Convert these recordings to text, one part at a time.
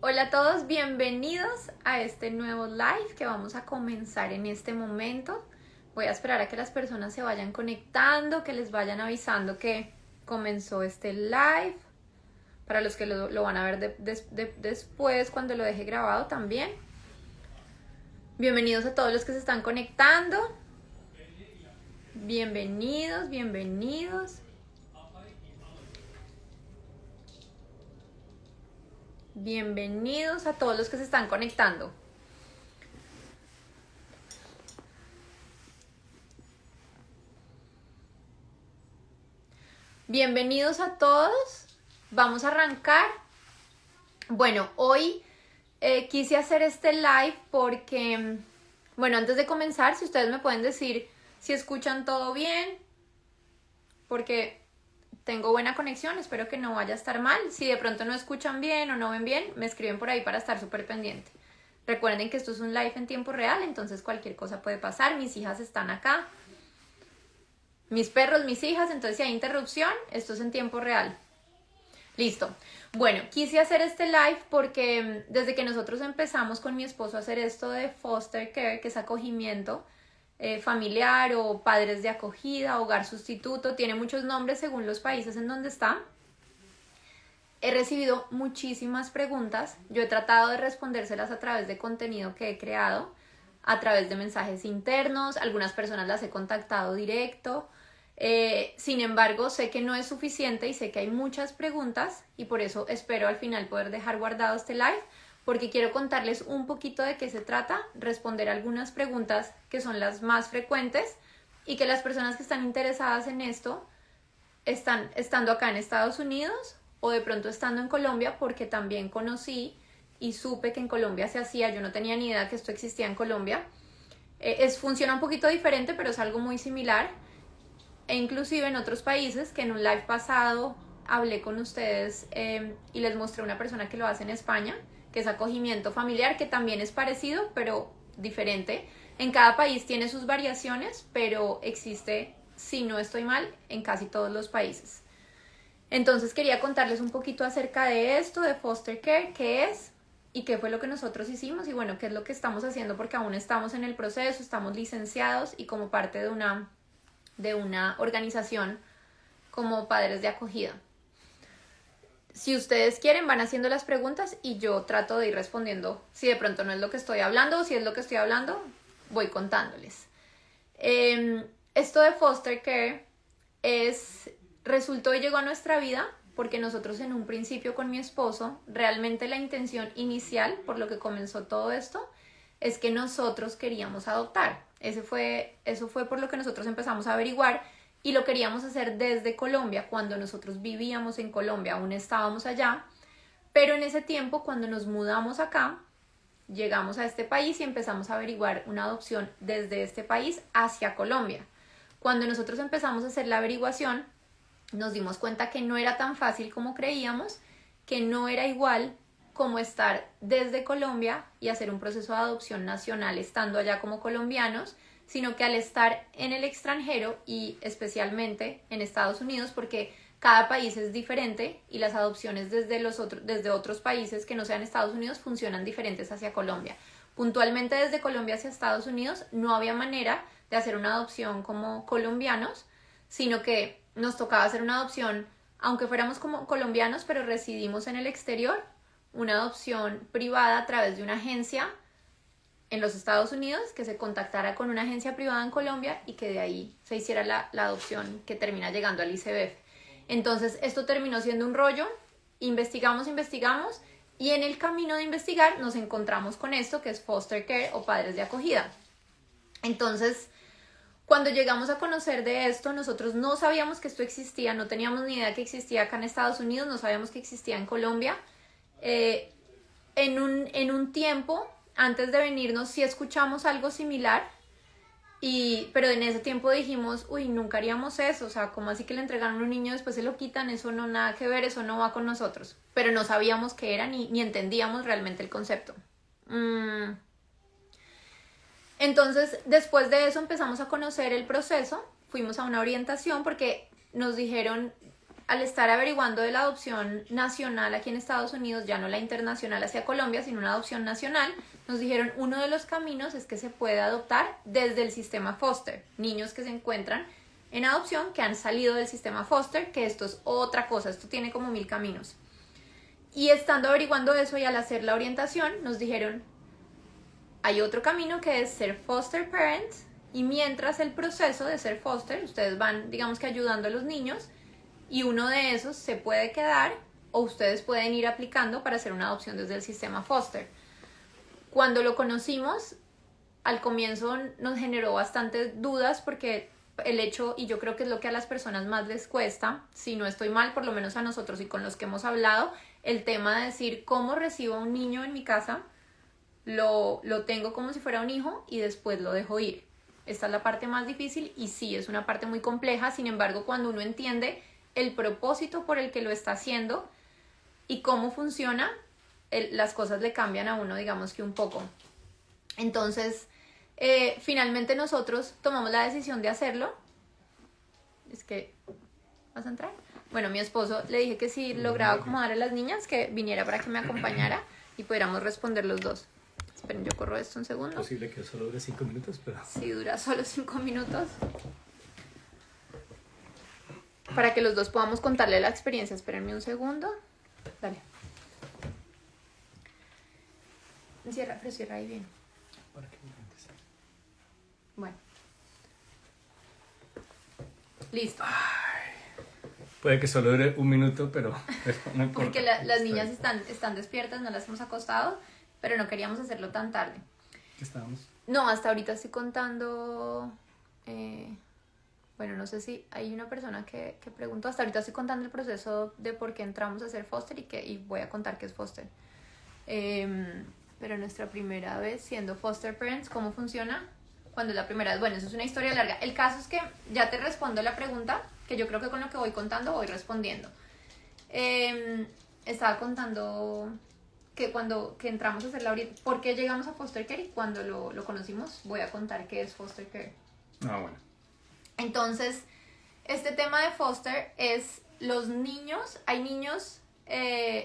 Hola a todos, bienvenidos a este nuevo live que vamos a comenzar en este momento. Voy a esperar a que las personas se vayan conectando, que les vayan avisando que comenzó este live. Para los que lo van a ver después, cuando lo deje grabado también. Bienvenidos a todos los que se están conectando. Bienvenidos, bienvenidos. Bienvenidos a todos los que se están conectando. Bienvenidos a todos. Vamos a arrancar. Bueno, hoy quise hacer este live porque, bueno, antes de comenzar, si ustedes me pueden decir si escuchan todo bien, porque tengo buena conexión, espero que no vaya a estar mal. Si de pronto no escuchan bien o no ven bien, me escriben por ahí para estar súper pendiente. Recuerden que esto es un live en tiempo real, entonces cualquier cosa puede pasar. Mis hijas están acá, mis perros, mis hijas, entonces si hay interrupción, esto es en tiempo real. Listo. Bueno, quise hacer este live porque desde que nosotros empezamos con mi esposo a hacer esto de foster care, que es acogimiento familiar o padres de acogida, hogar sustituto, tiene muchos nombres según los países en donde está. He recibido muchísimas preguntas, yo he tratado de respondérselas a través de contenido que he creado, a través de mensajes internos, algunas personas las he contactado directo. Sin embargo, sé que no es suficiente y sé que hay muchas preguntas y por eso espero al final poder dejar guardado este live, porque quiero contarles un poquito de qué se trata, responder algunas preguntas que son las más frecuentes y que las personas que están interesadas en esto están estando acá en Estados Unidos o de pronto estando en Colombia, porque también conocí y supe que en Colombia se hacía, yo no tenía ni idea que esto existía en Colombia. Funciona un poquito diferente, pero es algo muy similar. E inclusive en otros países, que en un live pasado hablé con ustedes y les mostré una persona que lo hace en España, que es acogimiento familiar, que también es parecido, pero diferente. En cada país tiene sus variaciones, pero existe, si no estoy mal, en casi todos los países. Entonces quería contarles un poquito acerca de esto, de foster care, qué es y qué fue lo que nosotros hicimos y bueno, qué es lo que estamos haciendo, porque aún estamos en el proceso, estamos licenciados y como parte de una organización como padres de acogida. Si ustedes quieren, van haciendo las preguntas y yo trato de ir respondiendo. Si de pronto no es lo que estoy hablando o si es lo que estoy hablando, voy contándoles. Esto de foster care resultó y llegó a nuestra vida porque nosotros en un principio con mi esposo, realmente la intención inicial, por lo que comenzó todo esto, es que nosotros queríamos adoptar. Eso fue por lo que nosotros empezamos a averiguar y lo queríamos hacer desde Colombia, cuando nosotros vivíamos en Colombia, aún estábamos allá, pero en ese tiempo cuando nos mudamos acá, llegamos a este país y empezamos a averiguar una adopción desde este país hacia Colombia. Cuando nosotros empezamos a hacer la averiguación, nos dimos cuenta que no era tan fácil como creíamos, que no era igual como estar desde Colombia y hacer un proceso de adopción nacional estando allá como colombianos, sino que al estar en el extranjero y especialmente en Estados Unidos, porque cada país es diferente y las adopciones desde otros países que no sean Estados Unidos funcionan diferentes hacia Colombia. Puntualmente desde Colombia hacia Estados Unidos no había manera de hacer una adopción como colombianos, sino que nos tocaba hacer una adopción, aunque fuéramos como colombianos, pero residimos en el exterior, una adopción privada a través de una agencia en los Estados Unidos, que se contactara con una agencia privada en Colombia y que de ahí se hiciera la adopción que termina llegando al ICBF. Entonces esto terminó siendo un rollo, investigamos y en el camino de investigar nos encontramos con esto que es foster care o padres de acogida. Entonces, cuando llegamos a conocer de esto, nosotros no sabíamos que esto existía, no teníamos ni idea que existía acá en Estados Unidos, no sabíamos que existía en Colombia. En un tiempo, antes de venirnos, sí escuchamos algo similar, pero en ese tiempo dijimos, uy, nunca haríamos eso, o sea, como así que le entregaron a un niño, después se lo quitan, eso no nada que ver, eso no va con nosotros. Pero no sabíamos qué era ni entendíamos realmente el concepto. Entonces, después de eso empezamos a conocer el proceso, fuimos a una orientación porque nos dijeron, al estar averiguando de la adopción nacional aquí en Estados Unidos, ya no la internacional hacia Colombia, sino una adopción nacional, nos dijeron uno de los caminos es que se puede adoptar desde el sistema foster, niños que se encuentran en adopción que han salido del sistema foster, que esto es otra cosa, esto tiene como 1000 caminos. Y estando averiguando eso y al hacer la orientación, nos dijeron, hay otro camino que es ser foster parents, y mientras el proceso de ser foster, ustedes van, digamos que ayudando a los niños, y uno de esos se puede quedar, o ustedes pueden ir aplicando para hacer una adopción desde el sistema foster. Cuando lo conocimos, al comienzo nos generó bastantes dudas porque el hecho, y yo creo que es lo que a las personas más les cuesta, si no estoy mal, por lo menos a nosotros y con los que hemos hablado, el tema de decir cómo recibo a un niño en mi casa, lo tengo como si fuera un hijo y después lo dejo ir. Esta es la parte más difícil y sí, es una parte muy compleja, sin embargo, cuando uno entiende el propósito por el que lo está haciendo y cómo funciona, las cosas le cambian a uno, digamos que un poco. Entonces, finalmente nosotros tomamos la decisión de hacerlo. Es que, ¿vas a entrar? Bueno, mi esposo le dije que si lograba acomodar a las niñas, que viniera para que me acompañara y pudiéramos responder los dos. Esperen, yo corro esto un segundo. Es posible que solo dure 5 minutos, pero... Sí, dura solo 5 minutos. Para que los dos podamos contarle la experiencia. Espérenme un segundo. Dale. Cierra, pero cierra ahí bien. Bueno. Listo. Puede que solo dure 1 minuto, pero no importa. Porque las niñas están despiertas, no las hemos acostado, pero no queríamos hacerlo tan tarde. ¿Qué estábamos? No, hasta ahorita estoy contando... bueno, no sé si hay una persona que preguntó. Hasta ahorita estoy contando el proceso de por qué entramos a ser foster y voy a contar qué es foster. Pero nuestra primera vez siendo foster parents, ¿cómo funciona? Cuando es la primera vez, bueno, eso es una historia larga. El caso es que ya te respondo la pregunta, que yo creo que con lo que voy contando voy respondiendo. Estaba contando que cuando entramos a hacer la orientación, ¿por qué llegamos a foster care? Y cuando lo conocimos voy a contar qué es foster care. Ah, bueno. Entonces, este tema de foster es los niños, hay niños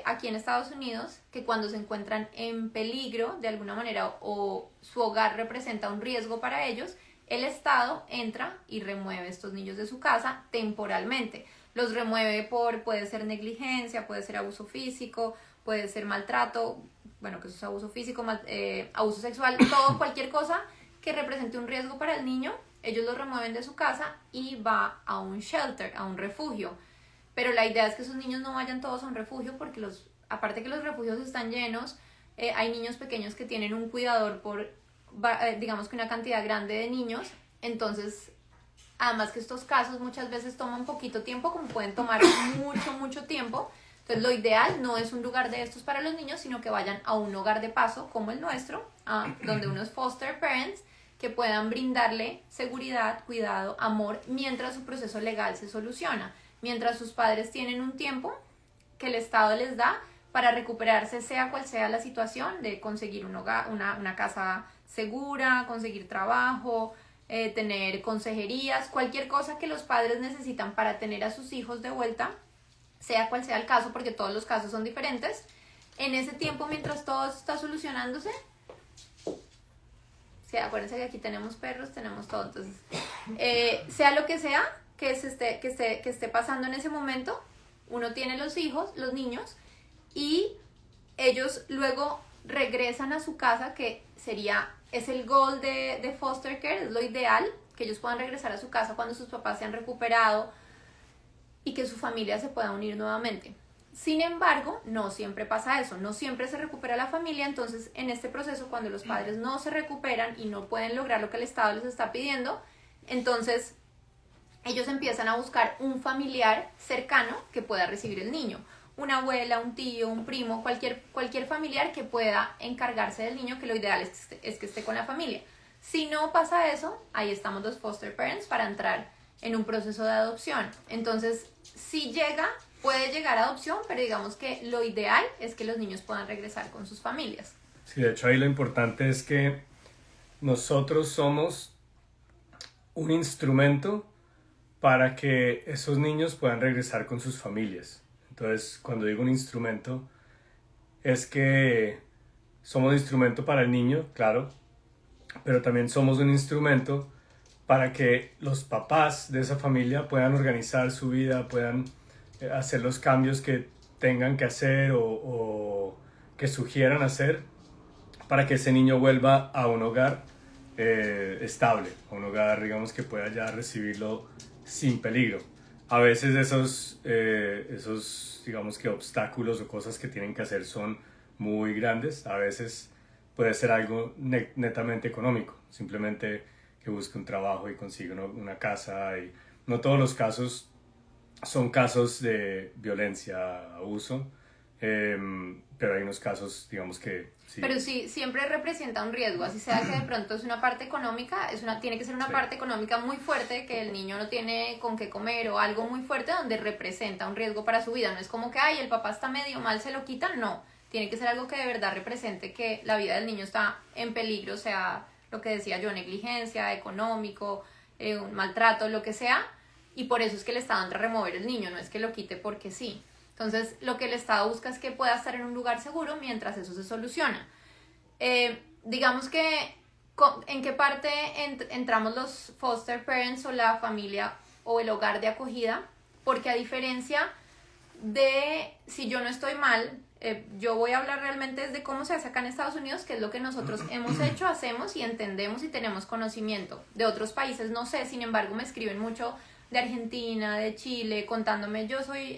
aquí en Estados Unidos que cuando se encuentran en peligro de alguna manera o su hogar representa un riesgo para ellos, el Estado entra y remueve a estos niños de su casa temporalmente. Los remueve puede ser negligencia, puede ser abuso físico, puede ser maltrato, bueno, que eso es abuso físico, abuso sexual, cualquier cosa que represente un riesgo para el niño. Ellos lo remueven de su casa y va a un shelter, a un refugio. Pero la idea es que esos niños no vayan todos a un refugio porque aparte que los refugios están llenos, hay niños pequeños que tienen un cuidador por, digamos que una cantidad grande de niños. Entonces, además que estos casos muchas veces toman poquito tiempo, como pueden tomar mucho tiempo. Entonces, lo ideal no es un lugar de estos para los niños, sino que vayan a un hogar de paso como el nuestro, donde unos foster parents que puedan brindarle seguridad, cuidado, amor, mientras su proceso legal se soluciona, mientras sus padres tienen un tiempo que el Estado les da para recuperarse, sea cual sea la situación, de conseguir un hogar, una casa segura, conseguir trabajo, tener consejerías, cualquier cosa que los padres necesitan para tener a sus hijos de vuelta, sea cual sea el caso, porque todos los casos son diferentes. En ese tiempo, mientras todo está solucionándose, acuérdense que aquí tenemos perros, tenemos todo, entonces, sea lo que sea que esté pasando en ese momento, uno tiene los hijos, los niños, y ellos luego regresan a su casa, que es el goal de foster care, es lo ideal, que ellos puedan regresar a su casa cuando sus papás se han recuperado y que su familia se pueda unir nuevamente. Sin embargo, no siempre pasa eso, no siempre se recupera la familia. Entonces, en este proceso, cuando los padres no se recuperan y no pueden lograr lo que el Estado les está pidiendo, entonces ellos empiezan a buscar un familiar cercano que pueda recibir el niño, una abuela, un tío, un primo, cualquier familiar que pueda encargarse del niño, que lo ideal es que esté con la familia. Si no pasa eso, ahí estamos los foster parents para entrar en un proceso de adopción. Entonces, si puede llegar a adopción, pero digamos que lo ideal es que los niños puedan regresar con sus familias. Sí, de hecho ahí lo importante es que nosotros somos un instrumento para que esos niños puedan regresar con sus familias. Entonces, cuando digo un instrumento, es que somos un instrumento para el niño, claro, pero también somos un instrumento para que los papás de esa familia puedan organizar su vida, puedan hacer los cambios que tengan que hacer o que sugieran hacer para que ese niño vuelva a un hogar estable, a un hogar, digamos, que pueda ya recibirlo sin peligro. A veces esos, digamos que obstáculos o cosas que tienen que hacer son muy grandes, a veces puede ser algo netamente económico, simplemente que busque un trabajo y consiga una casa. Y no todos los casos son casos de violencia, abuso, pero hay unos casos, digamos que sí. Pero sí, siempre representa un riesgo, así sea que de pronto es una parte económica, tiene que ser una Sí. parte económica muy fuerte, que el niño no tiene con qué comer o algo muy fuerte donde representa un riesgo para su vida. No es como que, ay, el papá está medio mal, se lo quitan, no. Tiene que ser algo que de verdad represente que la vida del niño está en peligro, sea lo que decía yo, negligencia, económico, un maltrato, lo que sea, y por eso es que el Estado entra a remover el niño, no es que lo quite porque sí. Entonces, lo que el Estado busca es que pueda estar en un lugar seguro mientras eso se soluciona. Digamos que, ¿en qué parte entramos los foster parents o la familia o el hogar de acogida? Porque a diferencia de si yo no estoy mal, yo voy a hablar realmente desde cómo se hace acá en Estados Unidos, que es lo que nosotros hemos hecho, hacemos y entendemos y tenemos conocimiento. De otros países no sé, sin embargo me escriben mucho de Argentina, de Chile, contándome, yo soy,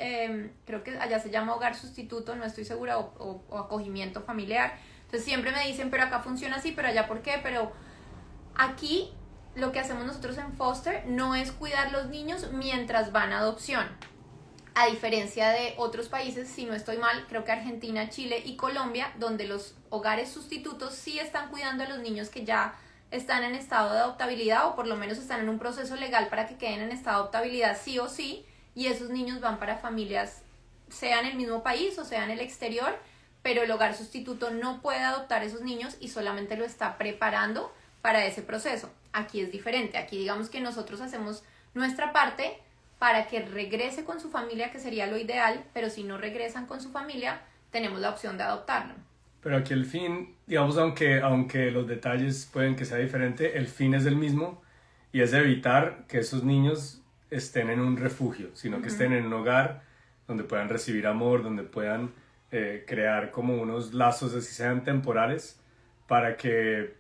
creo que allá se llama hogar sustituto, no estoy segura, o acogimiento familiar. Entonces siempre me dicen, pero acá funciona así, pero allá ¿por qué? Pero aquí lo que hacemos nosotros en foster no es cuidar los niños mientras van a adopción. A diferencia de otros países, si no estoy mal, creo que Argentina, Chile y Colombia, donde los hogares sustitutos sí están cuidando a los niños que ya están en estado de adoptabilidad o por lo menos están en un proceso legal para que queden en estado de adoptabilidad sí o sí, y esos niños van para familias, sea en el mismo país o sea en el exterior, pero el hogar sustituto no puede adoptar esos niños y solamente lo está preparando para ese proceso. Aquí es diferente, aquí digamos que nosotros hacemos nuestra parte para que regrese con su familia, que sería lo ideal, pero si no regresan con su familia, tenemos la opción de adoptarlo. Pero aquí el fin, digamos, aunque los detalles pueden que sea diferente, el fin es el mismo y es evitar que esos niños estén en un refugio, sino que estén en un hogar donde puedan recibir amor, donde puedan crear como unos lazos, así sean temporales, para que,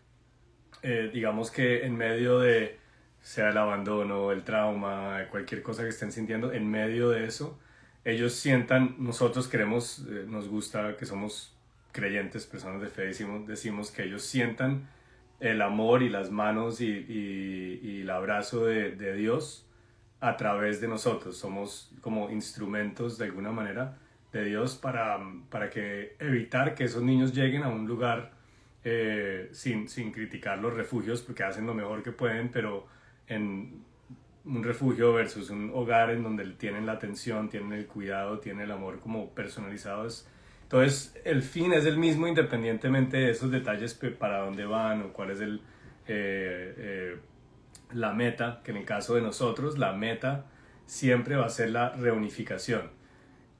digamos que en medio de, sea el abandono, el trauma, cualquier cosa que estén sintiendo, en medio de eso, ellos sientan, nosotros queremos, nos gusta que somos creyentes, personas de fe, decimos que ellos sientan el amor y las manos y el abrazo de Dios a través de nosotros. Somos como instrumentos de alguna manera de Dios para que evitar que esos niños lleguen a un lugar sin criticar los refugios porque hacen lo mejor que pueden, pero en un refugio versus un hogar en donde tienen la atención, tienen el cuidado, tienen el amor como personalizados. Entonces el fin es el mismo independientemente de esos detalles para dónde van o cuál es la meta, que en el caso de nosotros la meta siempre va a ser la reunificación.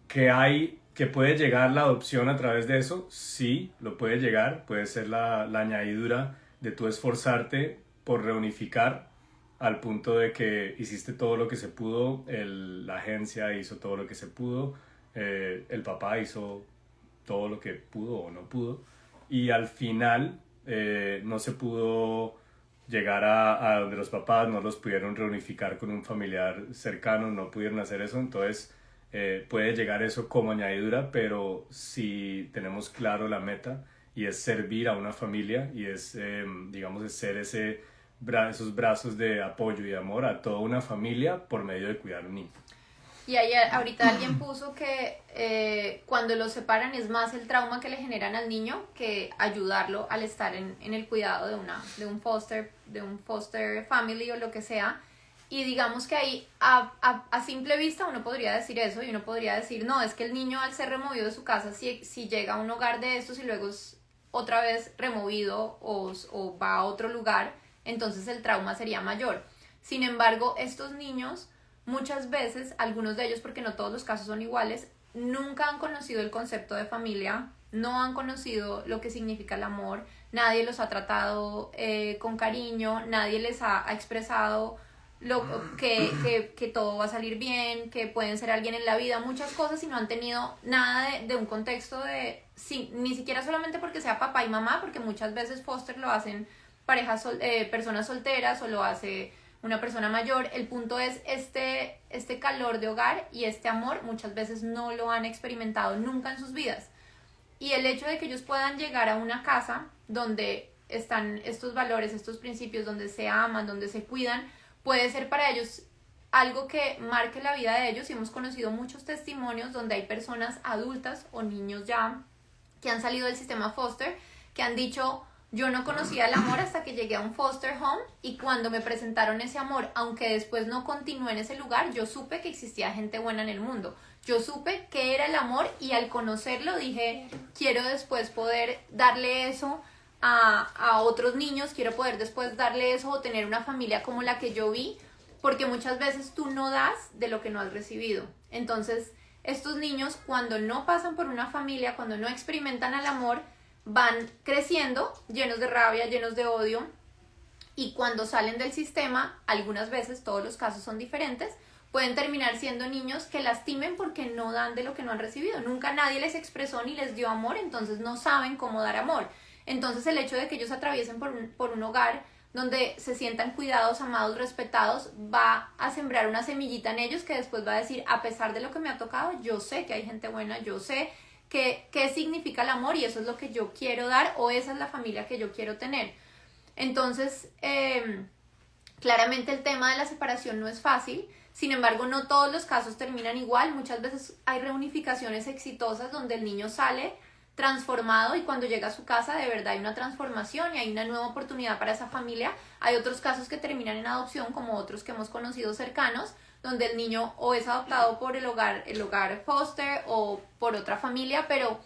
Que puede llegar la adopción a través de eso, sí, lo puede llegar, puede ser la añadidura de tú esforzarte por reunificar al punto de que hiciste todo lo que se pudo, la agencia hizo todo lo que se pudo, el papá hizo todo lo que pudo o no pudo, y al final no se pudo llegar a donde los papás no los pudieron reunificar con un familiar cercano, no pudieron hacer eso, entonces puede llegar eso como añadidura, pero si tenemos claro la meta y es servir a una familia y es, digamos, es ser esos brazos de apoyo y de amor a toda una familia por medio de cuidar a un niño. Y ayer, ahorita alguien puso que cuando los separan es más el trauma que le generan al niño que ayudarlo al estar en el cuidado de un foster family o lo que sea. Y digamos que ahí a simple vista uno podría decir eso y uno podría decir, no, es que el niño al ser removido de su casa, si llega a un hogar de estos y luego es otra vez removido o va a otro lugar, entonces el trauma sería mayor. Sin embargo, estos niños muchas veces, algunos de ellos, porque no todos los casos son iguales, nunca han conocido el concepto de familia, no han conocido lo que significa el amor, nadie los ha tratado con cariño, nadie les ha expresado que todo va a salir bien, que pueden ser alguien en la vida, muchas cosas, y no han tenido nada de un contexto de, sí, ni siquiera solamente porque sea papá y mamá, porque muchas veces foster lo hacen personas solteras o lo hace una persona mayor. El punto es este calor de hogar y este amor muchas veces no lo han experimentado nunca en sus vidas. Y el hecho de que ellos puedan llegar a una casa donde están estos valores, estos principios, donde se aman, donde se cuidan, puede ser para ellos algo que marque la vida de ellos. Y hemos conocido muchos testimonios donde hay personas adultas o niños ya que han salido del sistema foster, que han dicho: yo no conocía el amor hasta que llegué a un foster home, y cuando me presentaron ese amor, aunque después no continué en ese lugar, yo supe que existía gente buena en el mundo. Yo supe qué era el amor, y al conocerlo dije: quiero después poder darle eso a otros niños, quiero poder después darle eso o tener una familia como la que yo vi, porque muchas veces tú no das de lo que no has recibido. Entonces, estos niños, cuando no pasan por una familia, cuando no experimentan el amor, van creciendo llenos de rabia, llenos de odio, y cuando salen del sistema, algunas veces, todos los casos son diferentes, pueden terminar siendo niños que lastimen porque no dan de lo que no han recibido. Nunca nadie les expresó ni les dio amor, entonces no saben cómo dar amor. Entonces el hecho de que ellos atraviesen por un hogar donde se sientan cuidados, amados, respetados, va a sembrar una semillita en ellos que después va a decir: a pesar de lo que me ha tocado, yo sé que hay gente buena, yo sé qué significa el amor, y eso es lo que yo quiero dar, o esa es la familia que yo quiero tener. Entonces, claramente el tema de la separación no es fácil. Sin embargo, no todos los casos terminan igual. Muchas veces hay reunificaciones exitosas donde el niño sale transformado, y cuando llega a su casa de verdad hay una transformación y hay una nueva oportunidad para esa familia. Hay otros casos que terminan en adopción, como otros que hemos conocido cercanos, donde el niño o es adoptado por el hogar foster o por otra familia, pero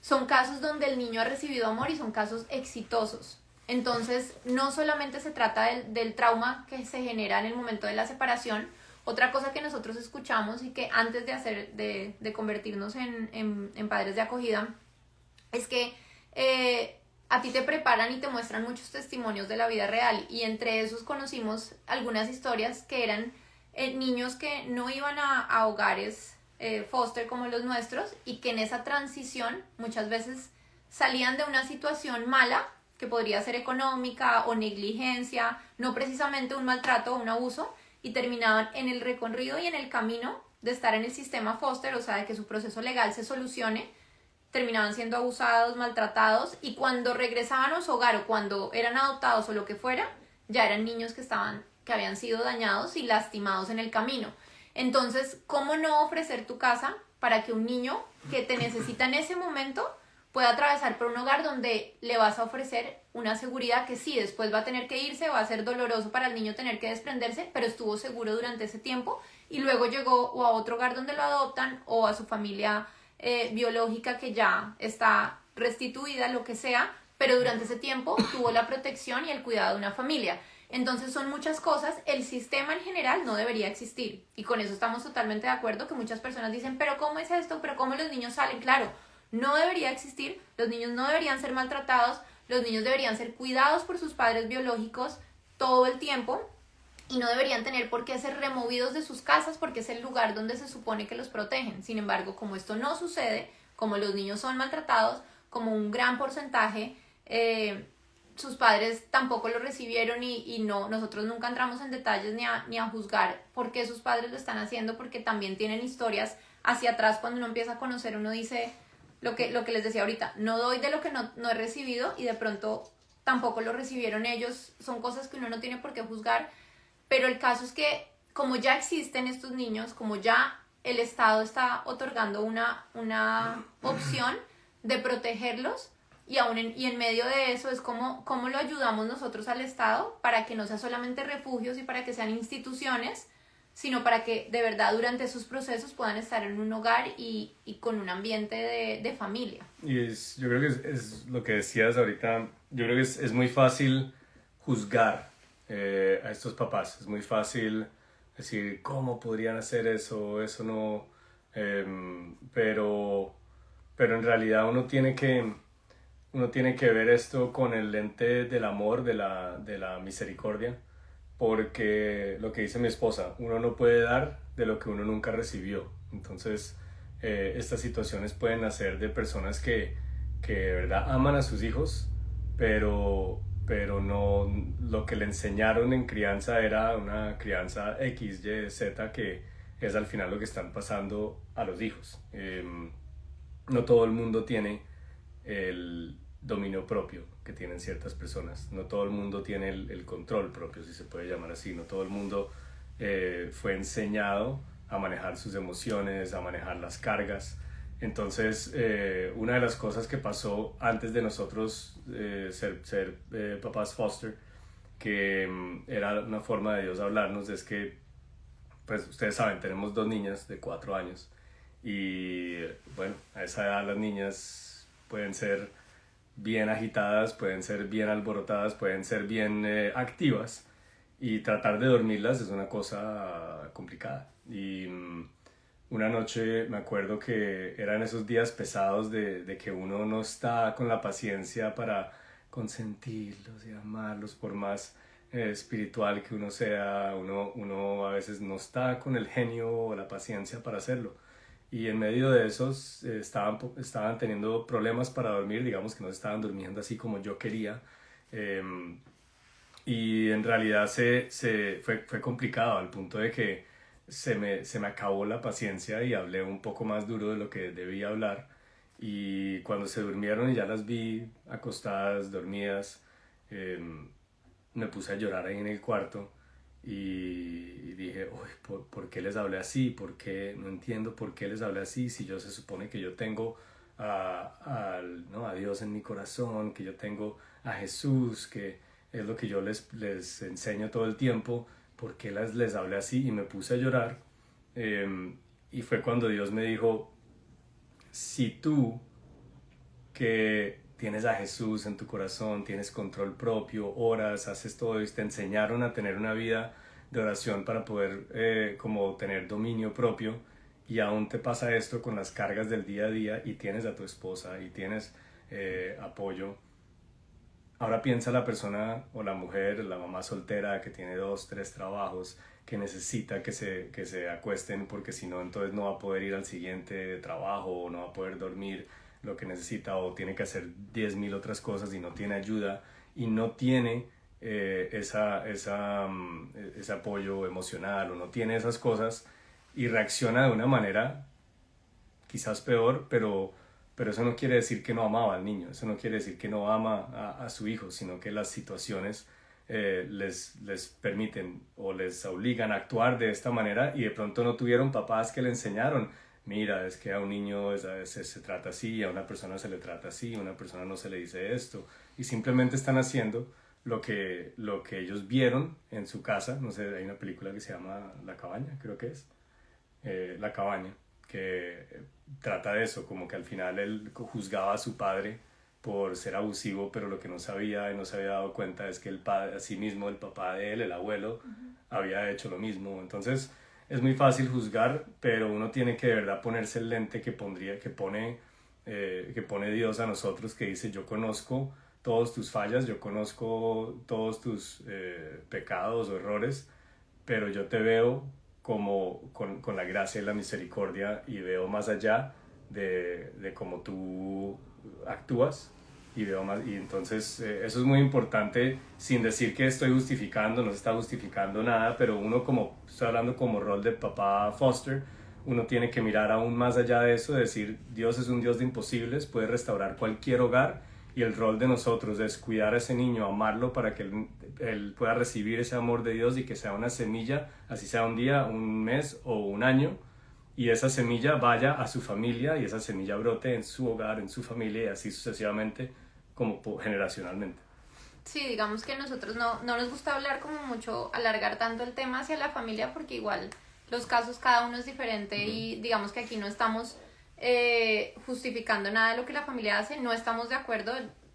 son casos donde el niño ha recibido amor y son casos exitosos. Entonces, no solamente se trata del trauma que se genera en el momento de la separación. Otra cosa que nosotros escuchamos, y que antes de convertirnos en padres de acogida, es que a ti te preparan y te muestran muchos testimonios de la vida real, y entre esos conocimos algunas historias que eran niños que no iban a hogares foster como los nuestros, y que en esa transición muchas veces salían de una situación mala, que podría ser económica o negligencia, no precisamente un maltrato o un abuso, y terminaban en el recorrido y en el camino de estar en el sistema foster, o sea, de que su proceso legal se solucione, terminaban siendo abusados, maltratados, y cuando regresaban a su hogar o cuando eran adoptados o lo que fuera, ya eran niños que habían sido dañados y lastimados en el camino. Entonces, ¿cómo no ofrecer tu casa para que un niño que te necesita en ese momento pueda atravesar por un hogar donde le vas a ofrecer una seguridad que sí, después va a tener que irse, va a ser doloroso para el niño tener que desprenderse, pero estuvo seguro durante ese tiempo, y luego llegó o a otro hogar donde lo adoptan o a su familia biológica que ya está restituida, lo que sea, pero durante ese tiempo tuvo la protección y el cuidado de una familia. Entonces son muchas cosas. El sistema en general no debería existir, y con eso estamos totalmente de acuerdo, que muchas personas dicen: pero ¿cómo es esto? ¿Pero cómo los niños salen? Claro, no debería existir. Los niños no deberían ser maltratados, los niños deberían ser cuidados por sus padres biológicos todo el tiempo, y no deberían tener por qué ser removidos de sus casas porque es el lugar donde se supone que los protegen. Sin embargo, como esto no sucede, como los niños son maltratados, como un gran porcentaje, sus padres tampoco lo recibieron, y no, nosotros nunca entramos en detalles ni a juzgar por qué sus padres lo están haciendo, porque también tienen historias hacia atrás. Cuando uno empieza a conocer, uno dice lo que les decía ahorita: no doy de lo que no he recibido, y de pronto tampoco lo recibieron ellos. Son cosas que uno no tiene por qué juzgar, pero el caso es que como ya existen estos niños, como ya el Estado está otorgando una opción de protegerlos, y en medio de eso es cómo lo ayudamos nosotros al Estado para que no sea solamente refugios y para que sean instituciones, sino para que de verdad durante sus procesos puedan estar en un hogar y con un ambiente de familia. Y yo creo que es lo que decías ahorita. Yo creo que es muy fácil juzgar a estos papás. Es muy fácil decir, ¿cómo podrían hacer eso? Eso no... pero en realidad uno tiene que ver esto con el lente del amor, de la misericordia, porque lo que dice mi esposa, uno no puede dar de lo que uno nunca recibió. Entonces, estas situaciones pueden nacer de personas que de verdad aman a sus hijos, pero no, lo que le enseñaron en crianza era una crianza X, Y, Z, que es al final lo que están pasando a los hijos. No todo el mundo tiene el dominio propio que tienen ciertas personas, no todo el mundo tiene el control propio, si se puede llamar así, no todo el mundo fue enseñado a manejar sus emociones, a manejar las cargas. Entonces, una de las cosas que pasó antes de nosotros ser papás foster, que era una forma de Dios hablarnos, es que, pues ustedes saben, tenemos 2 niñas de 4 años y bueno, a esa edad las niñas pueden ser bien agitadas, pueden ser bien alborotadas, pueden ser bien activas, y tratar de dormirlas es una cosa complicada. Y una noche me acuerdo que eran esos días pesados de que uno no está con la paciencia para consentirlos y amarlos, por más espiritual que uno sea, uno a veces no está con el genio o la paciencia para hacerlo. Y en medio de esos estaban teniendo problemas para dormir, digamos que no estaban durmiendo así como yo quería. Y en realidad fue complicado al punto de que se me acabó la paciencia y hablé un poco más duro de lo que debía hablar. Y cuando se durmieron y ya las vi acostadas, dormidas, me puse a llorar ahí en el cuarto y dije, uy, ¿por qué les hablé así? ¿Por qué? No entiendo por qué les hablé así, si yo se supone que yo tengo ¿no? a Dios en mi corazón, que yo tengo a Jesús, que es lo que yo les enseño todo el tiempo. ¿Por qué les hablé así? Y me puse a llorar. Y fue cuando Dios me dijo, si tú, que tienes a Jesús en tu corazón, tienes control propio, oras, haces todo, y te enseñaron a tener una vida de oración para poder como tener dominio propio, y aún te pasa esto con las cargas del día a día y tienes a tu esposa y tienes apoyo. Ahora piensa la persona o la mujer, la mamá soltera que tiene 2, 3 trabajos, que necesita que se acuesten porque si no, entonces no va a poder ir al siguiente trabajo o no va a poder dormir lo que necesita, o tiene que hacer 10.000 otras cosas y no tiene ayuda y no tiene ese apoyo emocional, o no tiene esas cosas, y reacciona de una manera quizás peor, pero eso no quiere decir que no amaba al niño, eso no quiere decir que no ama a su hijo, sino que las situaciones les permiten o les obligan a actuar de esta manera, y de pronto no tuvieron papás que le enseñaron, mira, es que a un niño se trata así, a una persona se le trata así, a una persona no se le dice esto, y simplemente están haciendo lo que ellos vieron en su casa. No sé, hay una película que se llama La Cabaña, creo que es, La Cabaña, que trata de eso, como que al final él juzgaba a su padre por ser abusivo, pero lo que no sabía y no se había dado cuenta es que el padre, así mismo el papá de él, el abuelo, había hecho lo mismo. Entonces es muy fácil juzgar, pero uno tiene que de verdad ponerse el lente que pone Dios a nosotros, que dice, yo conozco todas tus fallas, yo conozco todos tus pecados o errores, pero yo te veo como con la gracia y la misericordia, y veo más allá de cómo tú actúas, y veo más. Y entonces eso es muy importante, sin decir que estoy justificando, no se está justificando nada, pero uno, como estoy hablando como rol de papá foster, uno tiene que mirar aún más allá de eso, decir, Dios es un Dios de imposibles, puede restaurar cualquier hogar, y el rol de nosotros es cuidar a ese niño, amarlo para que él pueda recibir ese amor de Dios, y que sea una semilla, así sea un día, un mes o un año, y esa semilla vaya a su familia, y esa semilla brote en su hogar, en su familia, y así sucesivamente, como generacionalmente. Sí, digamos que nosotros no nos gusta hablar como mucho, alargar tanto el tema hacia la familia, porque igual los casos cada uno es diferente, y digamos que aquí no estamos justificando nada de lo que la familia hace, no estamos de acuerdo,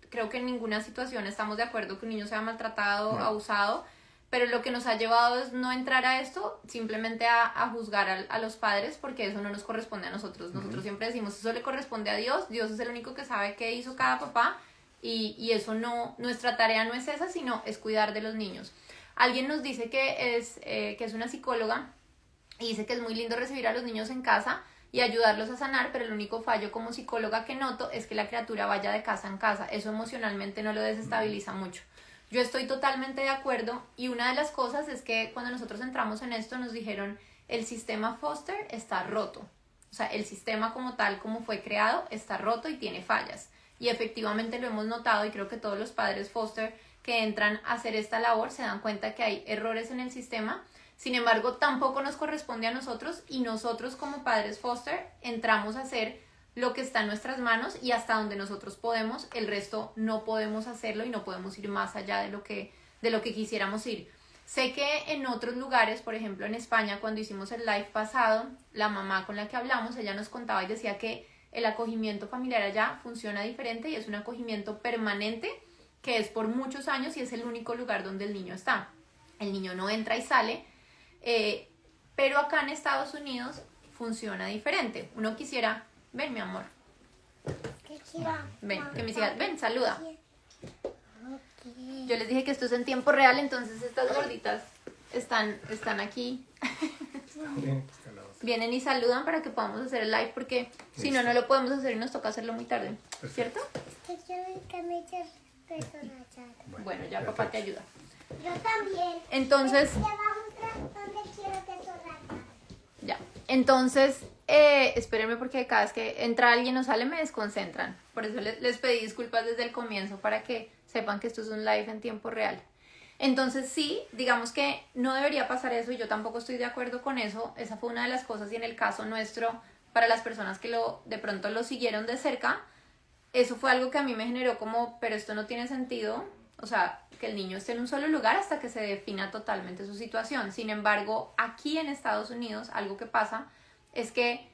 creo que en ninguna situación estamos de acuerdo que un niño sea maltratado, abusado, pero lo que nos ha llevado es no entrar a esto, simplemente a juzgar a los padres, porque eso no nos corresponde a nosotros. Nosotros siempre decimos, eso le corresponde a Dios, Dios es el único que sabe qué hizo cada papá, y eso no, nuestra tarea no es esa, sino es cuidar de los niños. Alguien nos dice que es una psicóloga, y dice que es muy lindo recibir a los niños en casa y ayudarlos a sanar, pero el único fallo como psicóloga que noto es que la criatura vaya de casa en casa. Eso emocionalmente no lo desestabiliza mucho. Yo estoy totalmente de acuerdo, y una de las cosas es que cuando nosotros entramos en esto nos dijeron el sistema foster está roto. O sea, el sistema como tal, como fue creado, está roto y tiene fallas. Y efectivamente lo hemos notado, y creo que todos los padres foster que entran a hacer esta labor se dan cuenta que hay errores en el sistema. Sin embargo, tampoco nos corresponde a nosotros, y nosotros como padres foster entramos a hacer lo que está en nuestras manos y hasta donde nosotros podemos. El resto no podemos hacerlo y no podemos ir más allá de lo que quisiéramos ir. Sé que en otros lugares, por ejemplo en España, cuando hicimos el live pasado, la mamá con la que hablamos, ella nos contaba y decía que el acogimiento familiar allá funciona diferente, y es un acogimiento permanente que es por muchos años, y es el único lugar donde el niño está. El niño no entra y sale, pero acá en Estados Unidos funciona diferente. Uno quisiera... Ven, mi amor. Ven, que mis hijas... Ven, saluda. Yo les dije que esto es en tiempo real, entonces estas gorditas están aquí. Vienen y saludan para que podamos hacer el live, porque si no, no lo podemos hacer y nos toca hacerlo muy tarde. ¿Cierto? Bueno, ya papá te ayuda. Yo también. Entonces... Ya. Entonces, espérenme, porque cada vez que entra alguien o sale me desconcentran. Por eso les pedí disculpas desde el comienzo, para que sepan que esto es un live en tiempo real. Entonces sí, digamos que no debería pasar eso, y yo tampoco estoy de acuerdo con eso. Esa fue una de las cosas, y en el caso nuestro, para las personas que de pronto lo siguieron de cerca, eso fue algo que a mí me generó como, pero esto no tiene sentido. O sea, que el niño esté en un solo lugar hasta que se defina totalmente su situación. Sin embargo, aquí en Estados Unidos, algo que pasa es que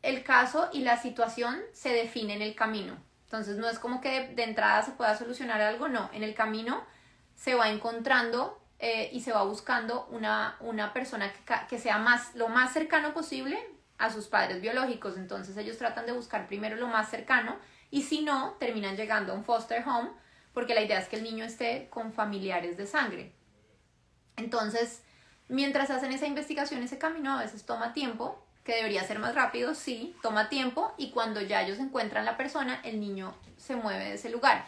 el caso y la situación se define en el camino. Entonces, no es como que de entrada se pueda solucionar algo, no. En el camino se va encontrando y se va buscando una persona que sea lo más cercano posible a sus padres biológicos. Entonces, ellos tratan de buscar primero lo más cercano, y si no, terminan llegando a un foster home, porque la idea es que el niño esté con familiares de sangre. Entonces, mientras hacen esa investigación, ese camino a veces toma tiempo, que debería ser más rápido, sí, toma tiempo, y cuando ya ellos encuentran la persona, el niño se mueve de ese lugar.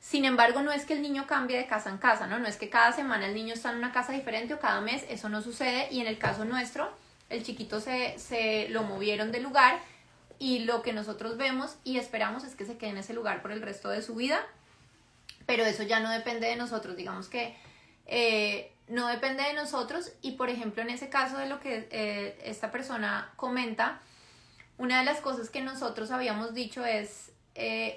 Sin embargo, no es que el niño cambie de casa en casa, ¿no? No es que cada semana el niño está en una casa diferente o cada mes, eso no sucede, y en el caso nuestro, el chiquito se lo movieron de lugar, y lo que nosotros vemos y esperamos es que se quede en ese lugar por el resto de su vida. Pero eso ya no depende de nosotros, digamos que no depende de nosotros. Y por ejemplo, en ese caso de lo que esta persona comenta, una de las cosas que nosotros habíamos dicho es,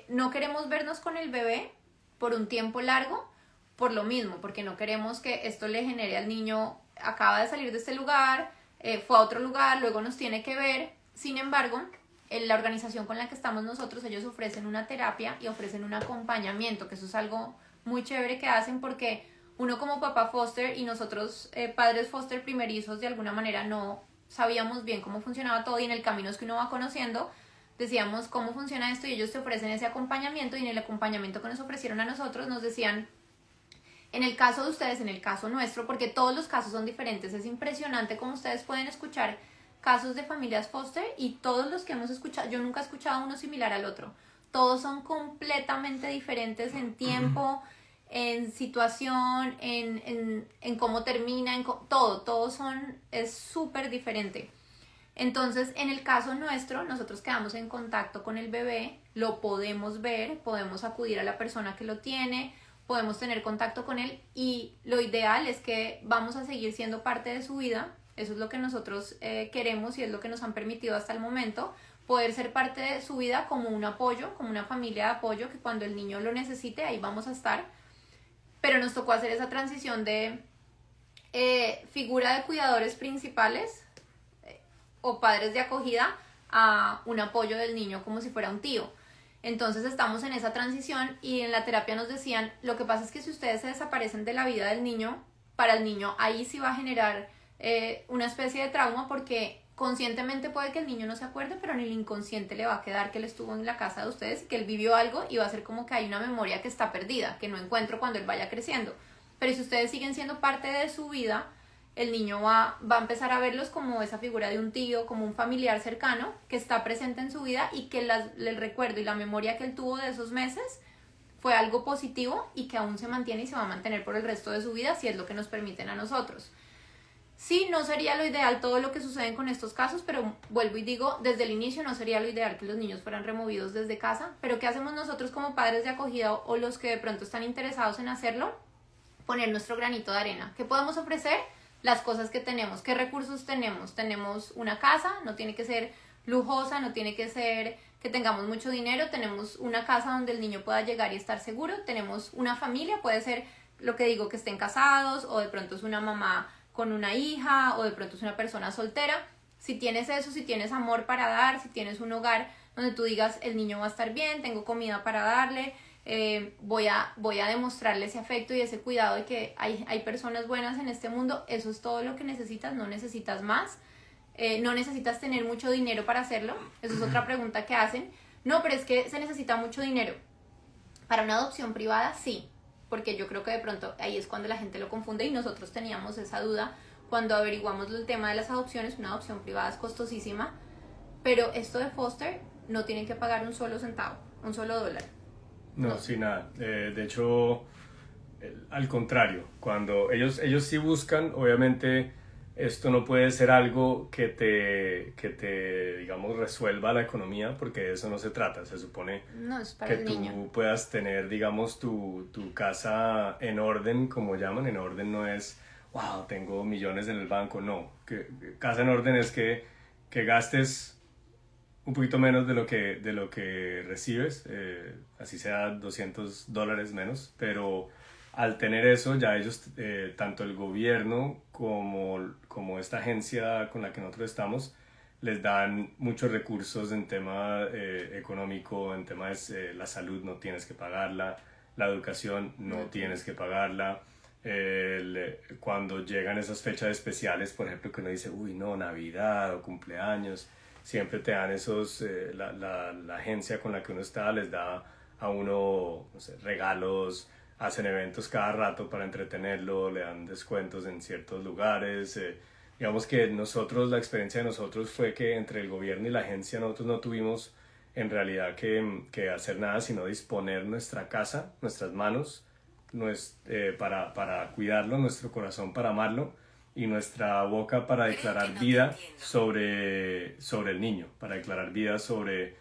no queremos vernos con el bebé por un tiempo largo, por lo mismo, porque no queremos que esto le genere al niño, acaba de salir de este lugar, fue a otro lugar, luego nos tiene que ver. Sin embargo, en la organización con la que estamos nosotros, ellos ofrecen una terapia y ofrecen un acompañamiento, que eso es algo muy chévere que hacen, porque uno como papá foster y nosotros padres foster primerizos de alguna manera no sabíamos bien cómo funcionaba todo, y en el camino es que uno va conociendo, decíamos cómo funciona esto, y ellos te ofrecen ese acompañamiento. Y en el acompañamiento que nos ofrecieron a nosotros nos decían, en el caso de ustedes, en el caso nuestro, porque todos los casos son diferentes, es impresionante cómo ustedes pueden escuchar casos de familias foster, y todos los que hemos escuchado, yo nunca he escuchado uno similar al otro. Todos son completamente diferentes en tiempo, en situación, en cómo termina, todo es súper diferente. Entonces, en el caso nuestro, nosotros quedamos en contacto con el bebé, lo podemos ver, podemos acudir a la persona que lo tiene, podemos tener contacto con él, y lo ideal es que vamos a seguir siendo parte de su vida. Eso es lo que nosotros queremos, y es lo que nos han permitido hasta el momento, poder ser parte de su vida como un apoyo, como una familia de apoyo, que cuando el niño lo necesite, ahí vamos a estar. Pero nos tocó hacer esa transición de figura de cuidadores principales o padres de acogida a un apoyo del niño como si fuera un tío. Entonces estamos en esa transición y en la terapia nos decían, lo que pasa es que si ustedes se desaparecen de la vida del niño, para el niño ahí sí va a generar una especie de trauma porque conscientemente puede que el niño no se acuerde, pero en el inconsciente le va a quedar que él estuvo en la casa de ustedes y que él vivió algo y va a ser como que hay una memoria que está perdida, que no encuentro cuando él vaya creciendo. Pero si ustedes siguen siendo parte de su vida, el niño va a empezar a verlos como esa figura de un tío, como un familiar cercano que está presente en su vida y que el recuerdo y la memoria que él tuvo de esos meses fue algo positivo y que aún se mantiene y se va a mantener por el resto de su vida si es lo que nos permiten a nosotros. Sí, no sería lo ideal todo lo que sucede con estos casos, pero vuelvo y digo, desde el inicio no sería lo ideal que los niños fueran removidos desde casa, pero ¿qué hacemos nosotros como padres de acogida o los que de pronto están interesados en hacerlo? Poner nuestro granito de arena. ¿Qué podemos ofrecer? Las cosas que tenemos. ¿Qué recursos tenemos? Tenemos una casa, no tiene que ser lujosa, no tiene que ser que tengamos mucho dinero, tenemos una casa donde el niño pueda llegar y estar seguro, tenemos una familia, puede ser lo que digo, que estén casados o de pronto es una mamá con una hija o de pronto es una persona soltera. Si tienes eso, si tienes amor para dar, si tienes un hogar donde tú digas el niño va a estar bien, tengo comida para darle, voy a demostrarle ese afecto y ese cuidado de que hay personas buenas en este mundo, eso es todo lo que necesitas, no necesitas más. No necesitas tener mucho dinero para hacerlo, eso es otra pregunta que hacen. No, pero es que se necesita mucho dinero. Para una adopción privada, sí, porque yo creo que de pronto ahí es cuando la gente lo confunde y nosotros teníamos esa duda cuando averiguamos el tema de las adopciones. Una adopción privada es costosísima, pero esto de foster no tienen que pagar un solo centavo, un solo dólar. No, sí, nada. De hecho, al contrario, cuando ellos sí buscan, obviamente esto no puede ser algo que te, digamos, resuelva la economía, porque de eso no se trata. Se supone No, es para que el tú niño. puedas tener, digamos, tu casa en orden, como llaman. En orden no es, wow, tengo millones en el banco. No, casa en orden es que gastes un poquito menos de lo que recibes, así sea $200 menos, pero al tener eso ya ellos, tanto el gobierno como esta agencia con la que nosotros estamos, les dan muchos recursos en tema económico, en temas la salud no tienes que pagarla, la educación no tienes que pagarla. Cuando llegan esas fechas especiales, por ejemplo, que uno dice, uy, no, Navidad o cumpleaños, siempre te dan esos, la agencia con la que uno está les da a uno, no sé, regalos, hacen eventos cada rato para entretenerlo, le dan descuentos en ciertos lugares. Digamos que nosotros, la experiencia de nosotros fue que entre el gobierno y la agencia nosotros no tuvimos en realidad que hacer nada, sino disponer nuestra casa, nuestras manos, para cuidarlo, nuestro corazón para amarlo y nuestra boca para declarar vida sobre el niño, para declarar vida sobre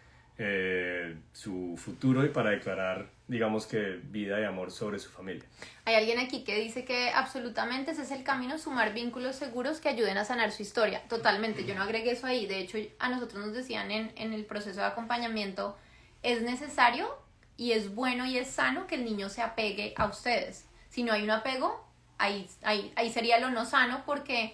su futuro y para declarar, digamos que vida y amor sobre su familia. Hay alguien aquí que dice que absolutamente ese es el camino, sumar vínculos seguros que ayuden a sanar su historia. Totalmente, yo no agregué eso ahí. De hecho, a nosotros nos decían en el proceso de acompañamiento, es necesario y es bueno y es sano que el niño se apegue a ustedes. Si no hay un apego, ahí sería lo no sano, porque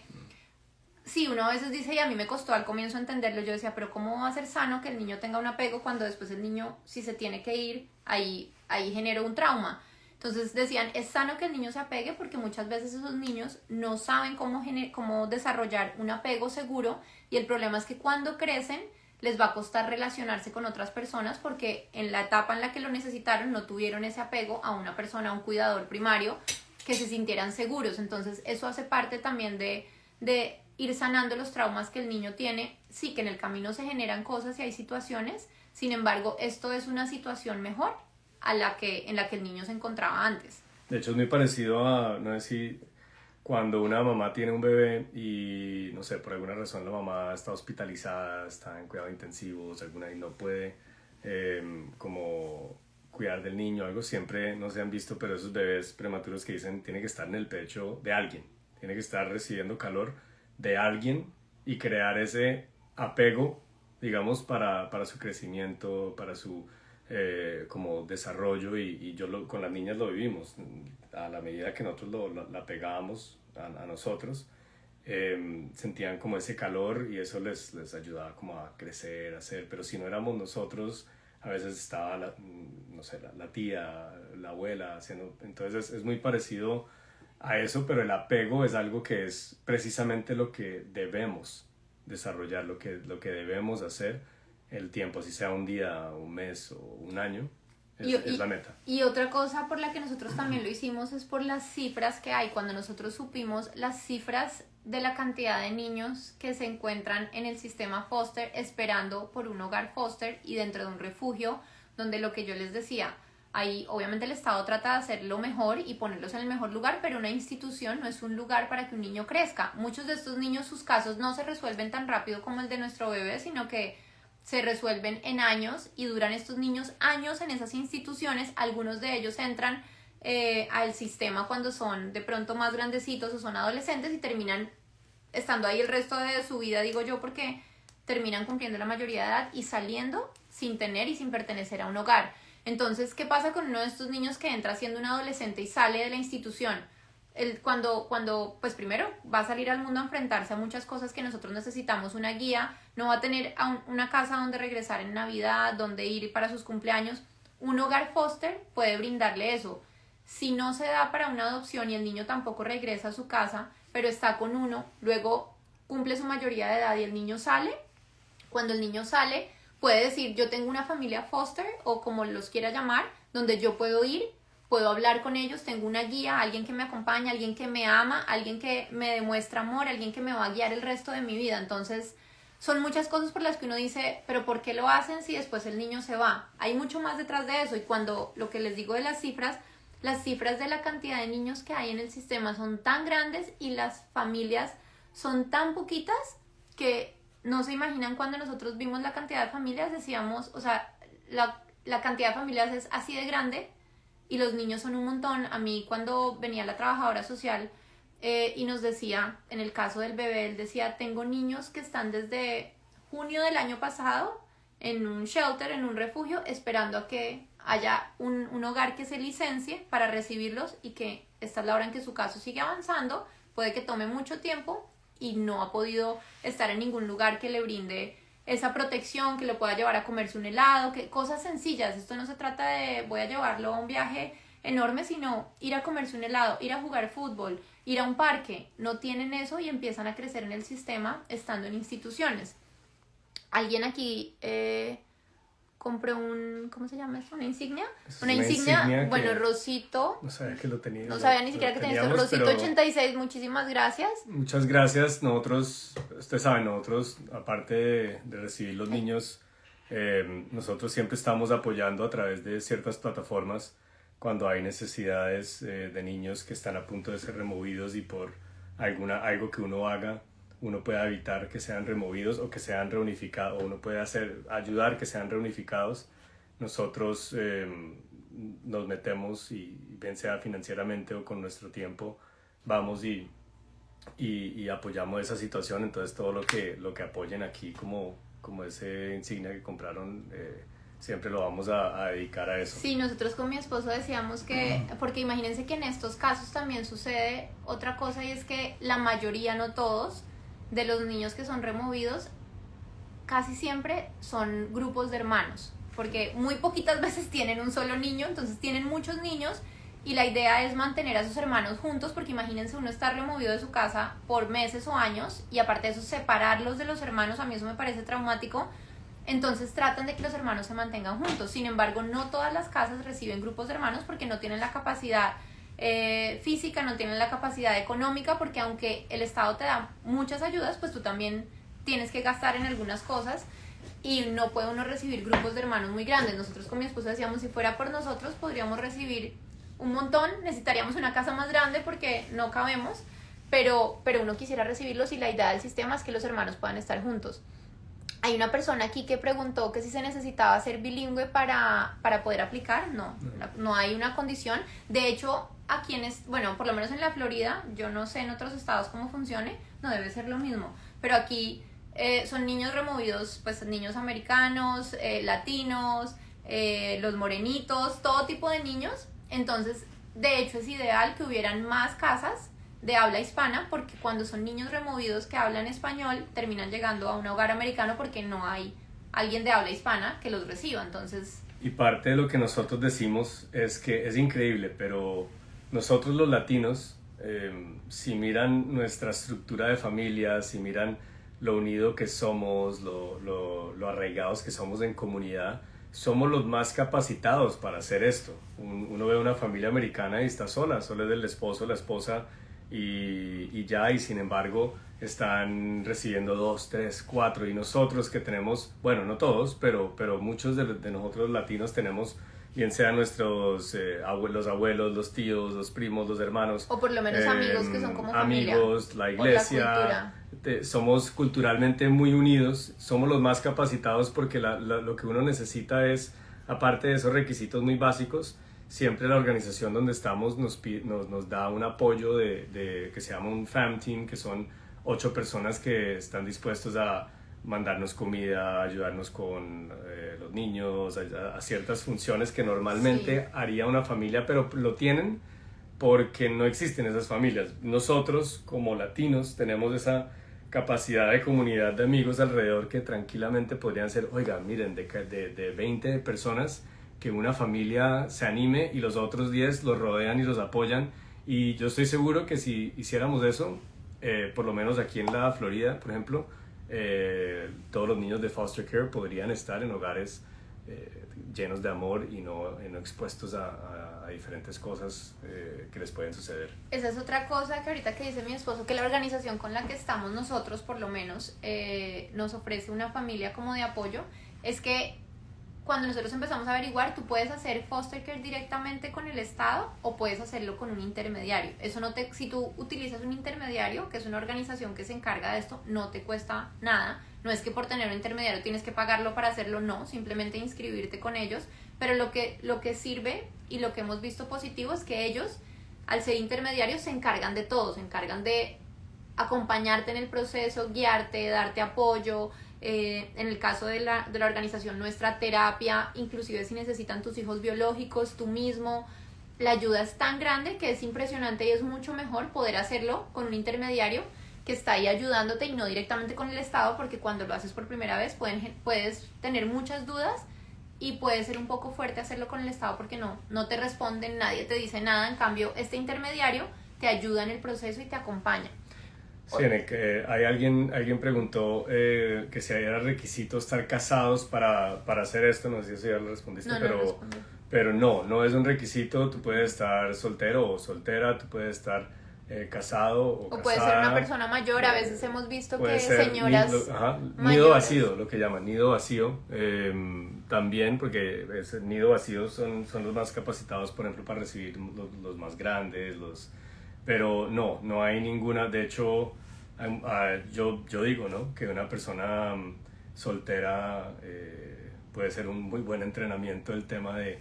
sí, uno a veces dice, y a mí me costó al comienzo entenderlo, yo decía, pero ¿cómo va a ser sano que el niño tenga un apego cuando después el niño, si se tiene que ir, ahí genera un trauma? Entonces decían, es sano que el niño se apegue porque muchas veces esos niños no saben cómo desarrollar un apego seguro y el problema es que cuando crecen les va a costar relacionarse con otras personas porque en la etapa en la que lo necesitaron no tuvieron ese apego a una persona, a un cuidador primario que se sintieran seguros. Entonces eso hace parte también de ir sanando los traumas que el niño tiene. Sí, que en el camino se generan cosas y hay situaciones, sin embargo, esto es una situación mejor en la que el niño se encontraba antes. De hecho, es muy parecido a, no sé si cuando una mamá tiene un bebé y, no sé, por alguna razón la mamá está hospitalizada, está en cuidado intensivo, alguna y no puede como cuidar del niño, algo siempre, no se han visto, pero esos bebés prematuros que dicen tiene que estar en el pecho de alguien, tiene que estar recibiendo calor de alguien y crear ese apego, digamos, para su crecimiento, para su como desarrollo y con las niñas lo vivimos a la medida que nosotros la pegábamos a nosotros, sentían como ese calor y eso les ayudaba como a crecer, a hacer, pero si no éramos nosotros a veces estaba, no sé, la tía, la abuela haciendo, entonces es muy parecido a eso, pero el apego es algo que es precisamente lo que debemos desarrollar, lo que debemos hacer el tiempo, si sea un día, un mes o un año, es la meta. Y otra cosa por la que nosotros también lo hicimos es por las cifras que hay. Cuando nosotros supimos las cifras de la cantidad de niños que se encuentran en el sistema foster esperando por un hogar foster y dentro de un refugio, donde lo que yo les decía, ahí obviamente el Estado trata de hacer lo mejor y ponerlos en el mejor lugar, pero una institución no es un lugar para que un niño crezca. Muchos de estos niños, sus casos no se resuelven tan rápido como el de nuestro bebé, sino que se resuelven en años y duran estos niños años en esas instituciones. Algunos de ellos entran al sistema cuando son de pronto más grandecitos o son adolescentes y terminan estando ahí el resto de su vida, digo yo, porque terminan cumpliendo la mayoría de edad y saliendo sin tener y sin pertenecer a un hogar. Entonces, ¿qué pasa con uno de estos niños que entra siendo un adolescente y sale de la institución? Cuando pues primero va a salir al mundo a enfrentarse a muchas cosas que nosotros necesitamos una guía, no va a tener una casa donde regresar en Navidad, donde ir para sus cumpleaños. Un hogar foster puede brindarle eso. Si no se da para una adopción y el niño tampoco regresa a su casa, pero está con uno, luego cumple su mayoría de edad y el niño sale, cuando el niño sale puede decir yo tengo una familia foster o como los quiera llamar, donde yo puedo ir, puedo hablar con ellos, tengo una guía, alguien que me acompaña, alguien que me ama, alguien que me demuestra amor, alguien que me va a guiar el resto de mi vida. Entonces, son muchas cosas por las que uno dice, pero ¿por qué lo hacen si después el niño se va? Hay mucho más detrás de eso y cuando lo que les digo de las cifras de la cantidad de niños que hay en el sistema son tan grandes y las familias son tan poquitas que no se imaginan. Cuando nosotros vimos la cantidad de familias decíamos, o sea, la cantidad de familias es así de grande y los niños son un montón. A mí cuando venía la trabajadora social y nos decía, en el caso del bebé, él decía, tengo niños que están desde junio del año pasado en un shelter, en un refugio, esperando a que haya un hogar que se licencie para recibirlos y que esta es la hora en que su caso sigue avanzando, puede que tome mucho tiempo y no ha podido estar en ningún lugar que le brinde esa protección, que lo pueda llevar a comerse un helado, que cosas sencillas. Esto no se trata de voy a llevarlo a un viaje enorme, sino ir a comerse un helado, ir a jugar fútbol, ir a un parque. No tienen eso y empiezan a crecer en el sistema estando en instituciones. Alguien aquí compró ¿cómo se llama esto? ¿Una insignia? Una insignia, bueno, Rosito. No sabía que lo tenía. No sabía ni siquiera que tenía esto. Rosito 86, muchísimas gracias. Muchas gracias. Nosotros, ustedes saben, aparte de recibir los niños, nosotros siempre estamos apoyando a través de ciertas plataformas cuando hay necesidades de niños que están a punto de ser removidos y por algo que uno haga, uno puede evitar que sean removidos o que sean reunificados, o uno puede ayudar que sean reunificados. Nosotros nos metemos y bien sea financieramente o con nuestro tiempo, vamos y apoyamos esa situación. Entonces todo lo que apoyen aquí como ese insignia que compraron, siempre lo vamos a dedicar a eso. Sí, nosotros con mi esposo decíamos que, porque imagínense que en estos casos también sucede otra cosa y es que la mayoría, no todos, de los niños que son removidos casi siempre son grupos de hermanos, porque muy poquitas veces tienen un solo niño, entonces tienen muchos niños y la idea es mantener a sus hermanos juntos, porque imagínense uno estar removido de su casa por meses o años y aparte de eso separarlos de los hermanos, a mí eso me parece traumático. Entonces tratan de que los hermanos se mantengan juntos. Sin embargo, no todas las casas reciben grupos de hermanos porque no tienen la capacidad física, no tienen la capacidad económica, porque aunque el Estado te da muchas ayudas, pues tú también tienes que gastar en algunas cosas y no puede uno recibir grupos de hermanos muy grandes. Nosotros con mi esposa decíamos, si fuera por nosotros podríamos recibir un montón, necesitaríamos una casa más grande porque no cabemos, pero uno quisiera recibirlos y la idea del sistema es que los hermanos puedan estar juntos. Hay una persona aquí que preguntó que si se necesitaba ser bilingüe para poder aplicar. No hay una condición. De hecho, a quienes, bueno, por lo menos en la Florida, yo no sé en otros estados cómo funcione, no debe ser lo mismo, pero aquí son niños removidos, pues niños americanos, latinos, los morenitos, todo tipo de niños. Entonces, de hecho es ideal que hubieran más casas de habla hispana, porque cuando son niños removidos que hablan español terminan llegando a un hogar americano porque no hay alguien de habla hispana que los reciba. Entonces... Y parte de lo que nosotros decimos es que es increíble, pero nosotros los latinos, si miran nuestra estructura de familia, si miran lo unido que somos, lo arraigados que somos en comunidad, somos los más capacitados para hacer esto. Uno ve una familia americana y está sola, solo es el esposo, la esposa y ya, y sin embargo están recibiendo 2, 3, 4, y nosotros que tenemos, bueno, no todos, pero muchos de nosotros latinos tenemos, bien sean nuestros abuelos, los tíos, los primos, los hermanos, o por lo menos amigos que son como familia, amigos, la iglesia, somos culturalmente muy unidos, somos los más capacitados porque lo que uno necesita es, aparte de esos requisitos muy básicos, siempre la organización donde estamos nos da un apoyo que se llama un fam team, que son 8 personas que están dispuestos a mandarnos comida, ayudarnos con los niños, a ciertas funciones que normalmente haría una familia, pero lo tienen porque no existen esas familias. Nosotros como latinos tenemos esa capacidad de comunidad de amigos alrededor que tranquilamente podrían ser, oiga, miren, de 20 personas, que una familia se anime y los otros 10 los rodean y los apoyan. Y yo estoy seguro que si hiciéramos eso, por lo menos aquí en la Florida, por ejemplo, todos los niños de foster care podrían estar en hogares llenos de amor y no expuestos a diferentes cosas que les pueden suceder. Esa es otra cosa que ahorita que dice mi esposo, que la organización con la que estamos nosotros, por lo menos, nos ofrece una familia como de apoyo, es que cuando nosotros empezamos a averiguar, tú puedes hacer foster care directamente con el Estado o puedes hacerlo con un intermediario. Eso si tú utilizas un intermediario, que es una organización que se encarga de esto, no te cuesta nada. No es que por tener un intermediario tienes que pagarlo para hacerlo, no, simplemente inscribirte con ellos. Pero lo que sirve y lo que hemos visto positivo es que ellos, al ser intermediarios, se encargan de todo, se encargan de acompañarte en el proceso, guiarte, darte apoyo. En el caso de la organización, nuestra terapia, inclusive si necesitan tus hijos biológicos, tú mismo, la ayuda es tan grande que es impresionante y es mucho mejor poder hacerlo con un intermediario que está ahí ayudándote y no directamente con el Estado, porque cuando lo haces por primera vez puedes tener muchas dudas y puede ser un poco fuerte hacerlo con el Estado porque no te responden, nadie te dice nada. En cambio, este intermediario te ayuda en el proceso y te acompaña. Sí, en el que alguien preguntó que si era requisito estar casados para hacer esto, no sé si ya lo respondiste, pero no es un requisito. Tú puedes estar soltero o soltera, tú puedes estar casado o casada. O puede ser una persona mayor, a veces hemos visto que señoras nido vacío, lo que llaman nido vacío, también, porque nido vacío son los más capacitados, por ejemplo, para recibir los más grandes, pero no hay ninguna. De hecho, yo digo, ¿no?, que una persona soltera puede ser un muy buen entrenamiento el tema de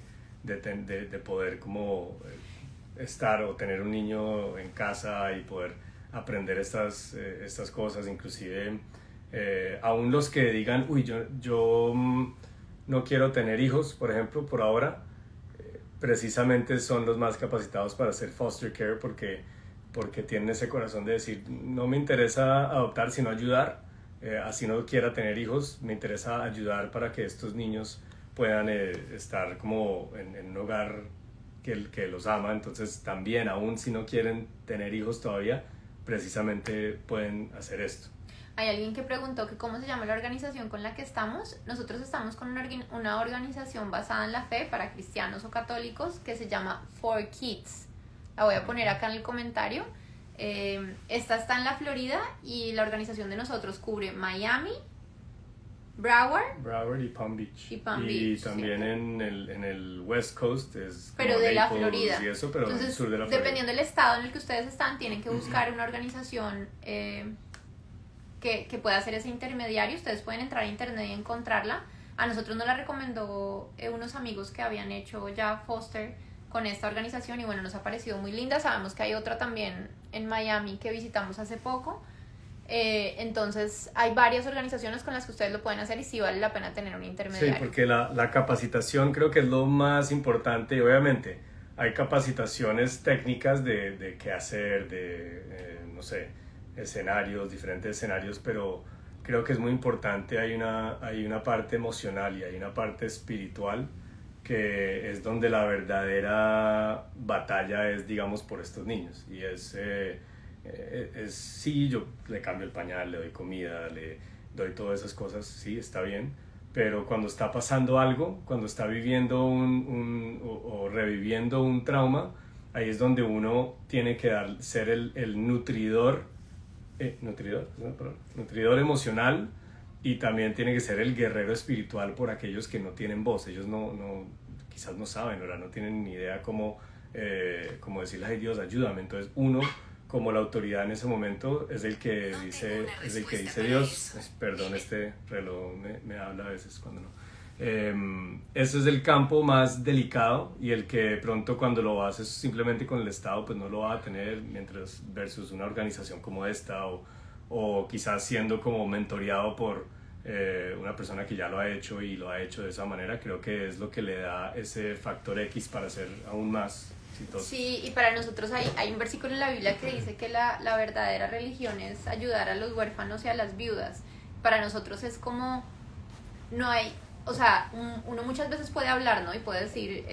poder como estar o tener un niño en casa y poder aprender estas cosas. Inclusive aún los que digan, uy, yo no quiero tener hijos, por ejemplo, por ahora, precisamente son los más capacitados para hacer foster care porque tienen ese corazón de decir, no me interesa adoptar sino ayudar, así no quiera tener hijos, me interesa ayudar para que estos niños puedan estar como en un hogar que los ama. Entonces también, aún si no quieren tener hijos todavía, precisamente pueden hacer esto. Hay alguien que preguntó que cómo se llama la organización con la que estamos. Nosotros estamos con una organización basada en la fe para cristianos o católicos que se llama 4Kids. La voy a poner acá en el comentario. Esta está en la Florida y la organización de nosotros cubre Miami, Broward y Palm Beach. Y también sí. en el West Coast es pero como de Naples la Florida. Y eso, pero entonces, en el sur de la Florida. Dependiendo del estado en el que ustedes están, tienen que buscar una organización que pueda hacer ese intermediario. Ustedes pueden entrar a internet y encontrarla. A nosotros nos la recomendó unos amigos que habían hecho ya foster con esta organización y bueno, nos ha parecido muy linda. Sabemos que hay otra también en Miami que visitamos hace poco. Entonces hay varias organizaciones con las que ustedes lo pueden hacer y sí vale la pena tener un intermediario. Sí, porque la capacitación creo que es lo más importante y obviamente hay capacitaciones técnicas de qué hacer, no sé, diferentes escenarios, pero creo que es muy importante, hay una parte emocional y hay una parte espiritual que es donde la verdadera batalla es, digamos, por estos niños. Y sí, yo le cambio el pañal, le doy comida, le doy todas esas cosas, sí, está bien, pero cuando está pasando algo, cuando está viviendo o reviviendo un trauma, ahí es donde uno tiene que ser el nutridor, nutridor emocional, y también tiene que ser el guerrero espiritual por aquellos que no tienen voz. Ellos quizás no saben, ¿verdad? No tienen ni idea cómo decirle, ay Dios, ayúdame. Entonces uno, como la autoridad en ese momento, es el que dice Dios, perdón, este reloj me habla a veces cuando no. Ese es el campo más delicado, y el que de pronto cuando lo haces simplemente con el Estado pues no lo va a tener, mientras versus una organización como esta, o quizás siendo como mentoreado por una persona que ya lo ha hecho y lo ha hecho de esa manera. Creo que es lo que le da ese factor X para ser aún más exitoso. Sí, y para nosotros hay un versículo en la Biblia que dice que la verdadera religión es ayudar a los huérfanos y a las viudas. Para nosotros es como, no hay, o sea, uno muchas veces puede hablar, ¿no? Y puede decir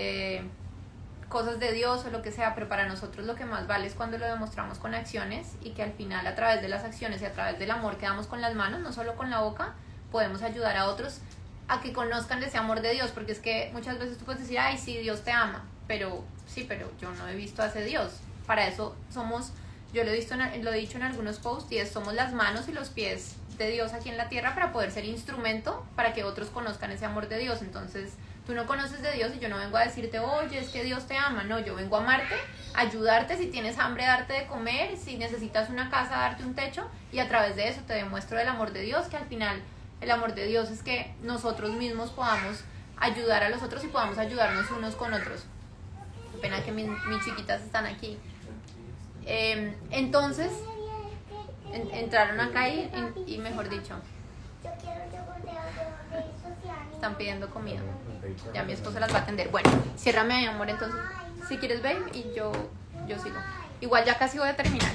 cosas de Dios o lo que sea, pero para nosotros lo que más vale es cuando lo demostramos con acciones, y que al final, a través de las acciones y a través del amor que damos con las manos, no solo con la boca, podemos ayudar a otros a que conozcan de ese amor de Dios. Porque es que muchas veces tú puedes decir, ay, sí, Dios te ama, pero sí, pero yo no he visto a ese Dios. Para eso somos, yo lo he dicho en algunos posts, y somos las manos y los pies de Dios aquí en la tierra, para poder ser instrumento para que otros conozcan ese amor de Dios. Entonces tú no conoces de Dios y yo no vengo a decirte, oye, es que Dios te ama. No, yo vengo a amarte, a ayudarte, si tienes hambre, darte de comer, si necesitas una casa, darte un techo, y a través de eso te demuestro el amor de Dios, que al final el amor de Dios es que nosotros mismos podamos ayudar a los otros y podamos ayudarnos unos con otros. Qué pena que mis chiquitas están aquí. Entonces entraron acá y mejor dicho, están pidiendo comida. Ya mi esposo las va a atender. Bueno, ciérrame, mi amor, entonces, si quieres ver, y yo sigo. Igual ya casi voy a terminar.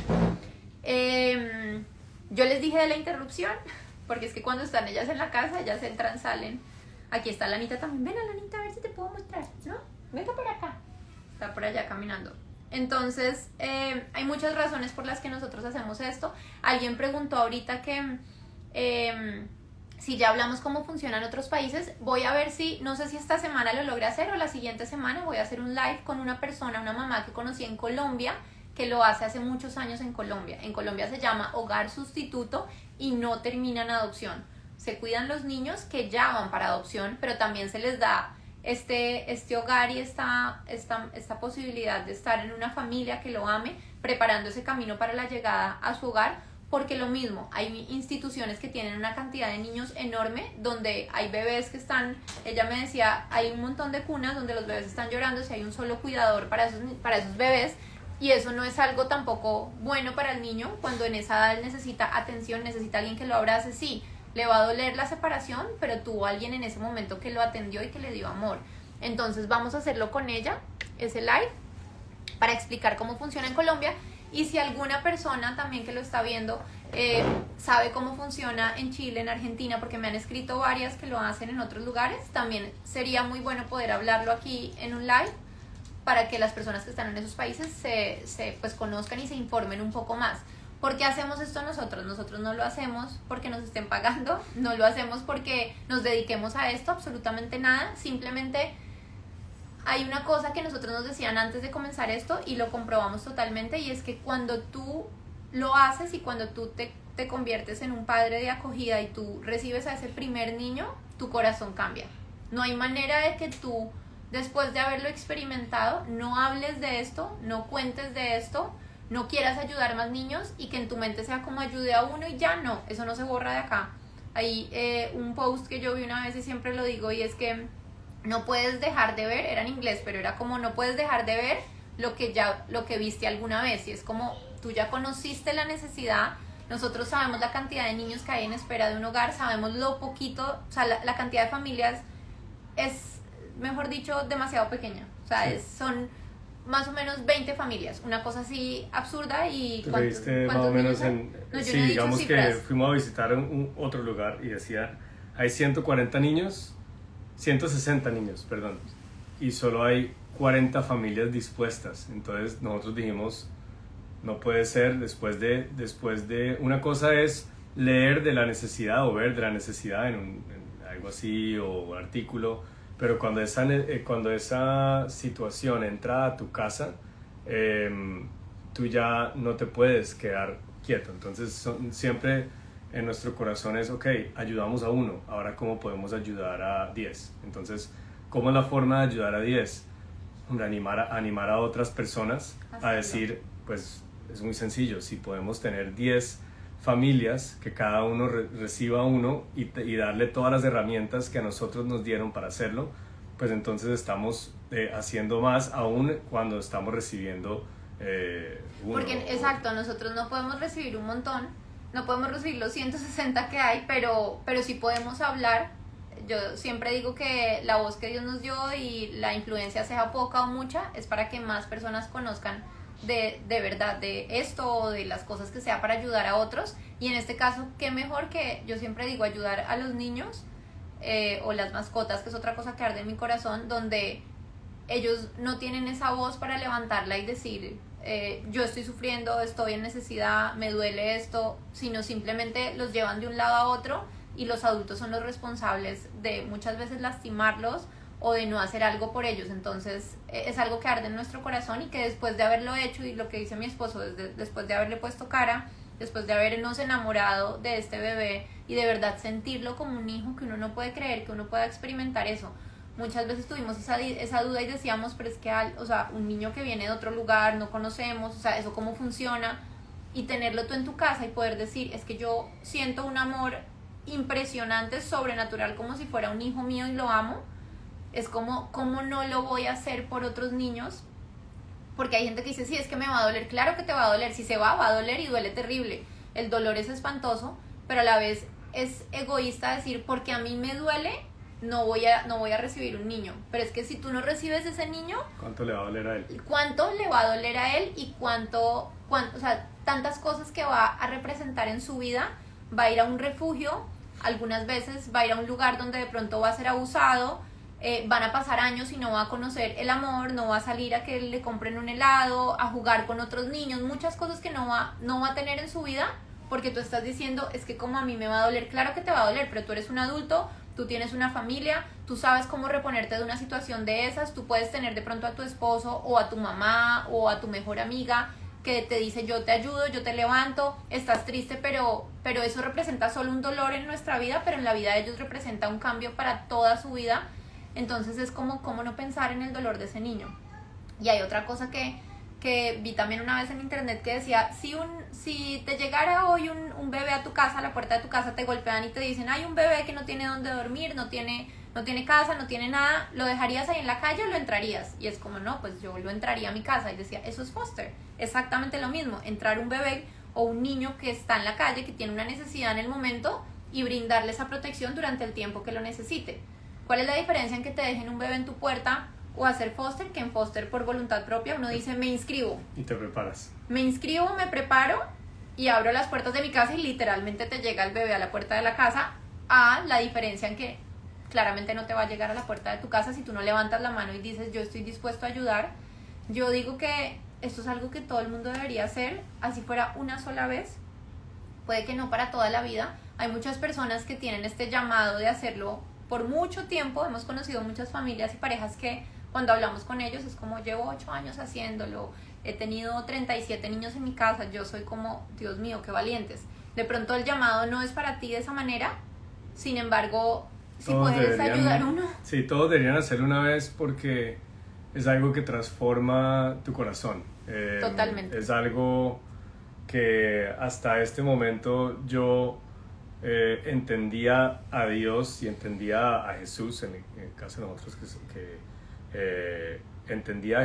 Yo les dije de la interrupción, porque es que cuando están ellas en la casa, ellas entran, salen. Aquí está Lanita también. Ven, Lanita, a ver si te puedo mostrar, ¿no? Venga por acá. Está por allá caminando. Entonces, hay muchas razones por las que nosotros hacemos esto. Alguien preguntó ahorita que si ya hablamos cómo funciona en otros países. Voy a ver si, no sé si esta semana lo logré hacer o la siguiente semana, voy a hacer un live con una persona, una mamá que conocí en Colombia, que lo hace muchos años en Colombia. En Colombia se llama Hogar Sustituto y no termina en adopción. Se cuidan los niños que ya van para adopción, pero también se les da este hogar y esta posibilidad de estar en una familia que lo ame, preparando ese camino para la llegada a su hogar. Porque lo mismo, hay instituciones que tienen una cantidad de niños enorme, donde hay bebés que están, ella me decía, hay un montón de cunas donde los bebés están llorando, si hay un solo cuidador para esos bebés, y eso no es algo tampoco bueno para el niño, cuando en esa edad él necesita atención, necesita alguien que lo abrace. Sí, le va a doler la separación, pero tuvo alguien en ese momento que lo atendió y que le dio amor. Entonces vamos a hacerlo con ella, ese live, para explicar cómo funciona en Colombia. Y si alguna persona también que lo está viendo sabe cómo funciona en Chile, en Argentina, porque me han escrito varias que lo hacen en otros lugares, también sería muy bueno poder hablarlo aquí en un live, para que las personas que están en esos países se pues conozcan y se informen un poco más. ¿Por qué hacemos esto nosotros? Nosotros no lo hacemos porque nos estén pagando, no lo hacemos porque nos dediquemos a esto, absolutamente nada. Simplemente hay una cosa que nosotros nos decían antes de comenzar esto y lo comprobamos totalmente, y es que cuando tú lo haces y cuando tú te conviertes en un padre de acogida y tú recibes a ese primer niño, tu corazón cambia. No hay manera de que tú, después de haberlo experimentado, no hables de esto, no cuentes de esto, no quieras ayudar más niños y que en tu mente sea como ayude a uno y ya. No, eso no se borra de acá. Hay un post que yo vi una vez y siempre lo digo, y es que no puedes dejar de ver, era en inglés, pero era como no puedes dejar de ver lo que viste alguna vez, y es como tú ya conociste la necesidad. Nosotros sabemos la cantidad de niños que hay en espera de un hogar, sabemos lo poquito, o sea, la cantidad de familias es, mejor dicho, demasiado pequeña. O sea, sí. son más o menos 20 familias, una cosa así absurda. ¿Y tú viste más o menos en... No, yo sí, no he dicho digamos que cifras. fuimos a visitar otro lugar y decía, hay 140 niños, 160 niños, perdón, y solo hay 40 familias dispuestas. Entonces nosotros dijimos, no puede ser, después de una cosa es leer de la necesidad o ver de la necesidad en algo así o artículo, pero cuando esa situación entra a tu casa, tú ya no te puedes quedar quieto. Entonces siempre en nuestro corazón es, ok, ayudamos a uno, ahora cómo podemos ayudar a 10. Entonces, ¿cómo es la forma de ayudar a 10? Animar a otras personas a decir, pues es muy sencillo, si podemos tener 10 familias, que cada uno reciba uno y darle todas las herramientas que a nosotros nos dieron para hacerlo, pues entonces estamos haciendo más aún cuando estamos recibiendo uno. Porque, exacto, nosotros no podemos recibir un montón, no podemos recibir los 160 que hay, pero sí podemos hablar. Yo siempre digo que la voz que Dios nos dio y la influencia, sea poca o mucha, es para que más personas conozcan de verdad de esto o de las cosas que sea para ayudar a otros. Y en este caso, qué mejor que, yo siempre digo, ayudar a los niños o las mascotas, que es otra cosa que arde en mi corazón, donde ellos no tienen esa voz para levantarla y decir, yo estoy sufriendo, estoy en necesidad, me duele esto, sino simplemente los llevan de un lado a otro y los adultos son los responsables de muchas veces lastimarlos o de no hacer algo por ellos. Entonces es algo que arde en nuestro corazón y que después de haberlo hecho, y lo que dice mi esposo, después de haberle puesto cara, después de habernos enamorado de este bebé y de verdad sentirlo como un hijo, que uno no puede creer que uno pueda experimentar eso. Muchas veces tuvimos esa duda y decíamos, pero es que o sea, un niño que viene de otro lugar, no conocemos, o sea, eso cómo funciona, y tenerlo tú en tu casa y poder decir, es que yo siento un amor impresionante, sobrenatural, como si fuera un hijo mío y lo amo. Es como, ¿cómo no lo voy a hacer por otros niños? Porque hay gente que dice, sí, es que me va a doler. Claro que te va a doler, si se va a doler y duele terrible. El dolor es espantoso, pero a la vez es egoísta decir, porque a mí me duele, no voy a recibir un niño. Pero es que si tú no recibes ese niño, ¿cuánto le va a doler a él? ¿Cuánto le va a doler a él? Y cuánto, o sea, tantas cosas que va a representar en su vida. Va a ir a un refugio, algunas veces va a ir a un lugar donde de pronto va a ser abusado, van a pasar años y no va a conocer el amor, no va a salir a que le compren un helado, a jugar con otros niños, muchas cosas que no va a tener en su vida, porque tú estás diciendo, es que como a mí me va a doler. Claro que te va a doler, pero tú eres un adulto, tú tienes una familia, tú sabes cómo reponerte de una situación de esas. Tú puedes tener de pronto a tu esposo o a tu mamá o a tu mejor amiga que te dice, yo te ayudo, yo te levanto, estás triste, pero eso representa solo un dolor en nuestra vida, pero en la vida de ellos representa un cambio para toda su vida. Entonces es como, ¿cómo no pensar en el dolor de ese niño? Y hay otra cosa que vi también una vez en internet que decía, si te llegara hoy un bebé a tu casa, a la puerta de tu casa, te golpean y te dicen, hay un bebé que no tiene dónde dormir, no tiene casa, no tiene nada, ¿lo dejarías ahí en la calle o lo entrarías? Y es como, no, pues yo lo entraría a mi casa. Y decía, eso es foster, exactamente lo mismo, entrar un bebé o un niño que está en la calle, que tiene una necesidad en el momento, y brindarle esa protección durante el tiempo que lo necesite. ¿Cuál es la diferencia en que te dejen un bebé en tu puerta o hacer foster? Que en foster, por voluntad propia, uno dice, me inscribo. Y te preparas. Me inscribo, me preparo y abro las puertas de mi casa y literalmente te llega el bebé a la puerta de la casa. A la diferencia en que claramente no te va a llegar a la puerta de tu casa si tú no levantas la mano y dices, yo estoy dispuesto a ayudar. Yo digo que esto es algo que todo el mundo debería hacer, así fuera una sola vez. Puede que no para toda la vida. Hay muchas personas que tienen este llamado de hacerlo por mucho tiempo. Hemos conocido muchas familias y parejas que cuando hablamos con ellos es como, llevo 8 años haciéndolo, he tenido 37 niños en mi casa, yo soy como, Dios mío, qué valientes. De pronto el llamado no es para ti de esa manera, sin embargo, si Todos puedes ayudar a uno. Sí, todos deberían hacerlo una vez porque es algo que transforma tu corazón. Totalmente. Es algo que hasta este momento yo entendía a Dios y entendía a Jesús, en el caso de nosotros que entendía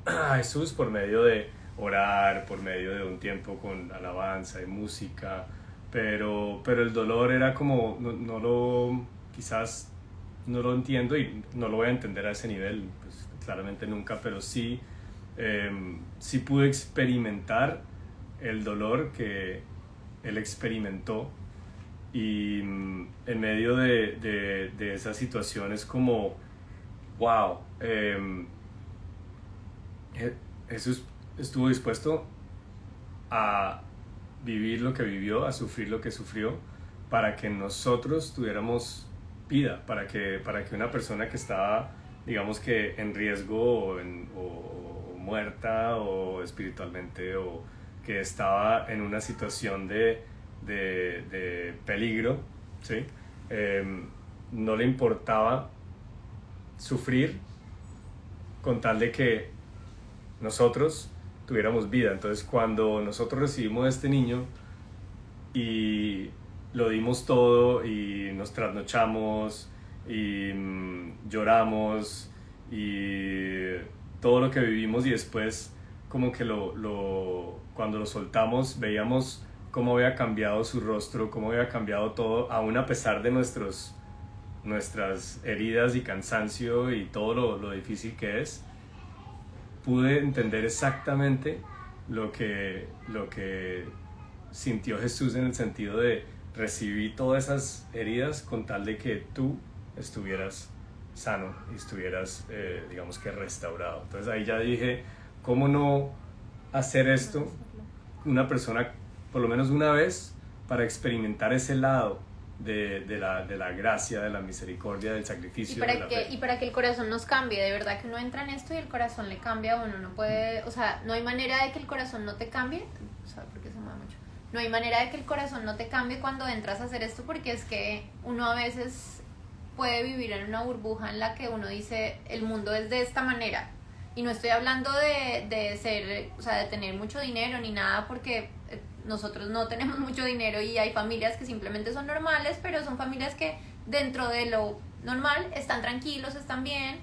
a Jesús por medio de orar, por medio de un tiempo con alabanza y música, pero el dolor era como, quizás no lo entiendo y no lo voy a entender a ese nivel, pues claramente nunca, pero sí sí pude experimentar el dolor que él experimentó, y en medio de esa situación es como, wow, Jesús estuvo dispuesto a vivir lo que vivió, a sufrir lo que sufrió, para que nosotros tuviéramos vida, para que una persona que estaba, digamos que en riesgo o muerta o espiritualmente, o que estaba en una situación de peligro, ¿sí? No le importaba sufrir con tal de que nosotros tuviéramos vida. Entonces, cuando nosotros recibimos a este niño y lo dimos todo y nos trasnochamos y lloramos y todo lo que vivimos, y después como que cuando lo soltamos veíamos cómo había cambiado su rostro, cómo había cambiado todo, aún a pesar de nuestras heridas y cansancio y todo lo difícil que es. Pude entender exactamente lo que sintió Jesús, en el sentido de recibir todas esas heridas con tal de que tú estuvieras sano y estuvieras, digamos que restaurado. Entonces ahí ya dije, ¿cómo no hacer esto una persona por lo menos una vez, para experimentar ese lado de la gracia, de la misericordia, del sacrificio, y para que el corazón nos cambie? De verdad que uno entra en esto y el corazón le cambia a uno. No puede, o sea, no hay manera de que el corazón no te cambie. ¿Sabes por qué se mueve mucho? No hay manera de que el corazón no te cambie cuando entras a hacer esto, porque es que uno a veces puede vivir en una burbuja en la que uno dice, el mundo es de esta manera. Y no estoy hablando de ser, o sea, de tener mucho dinero ni nada, porque nosotros no tenemos mucho dinero y hay familias que simplemente son normales, pero son familias que dentro de lo normal están tranquilos, están bien,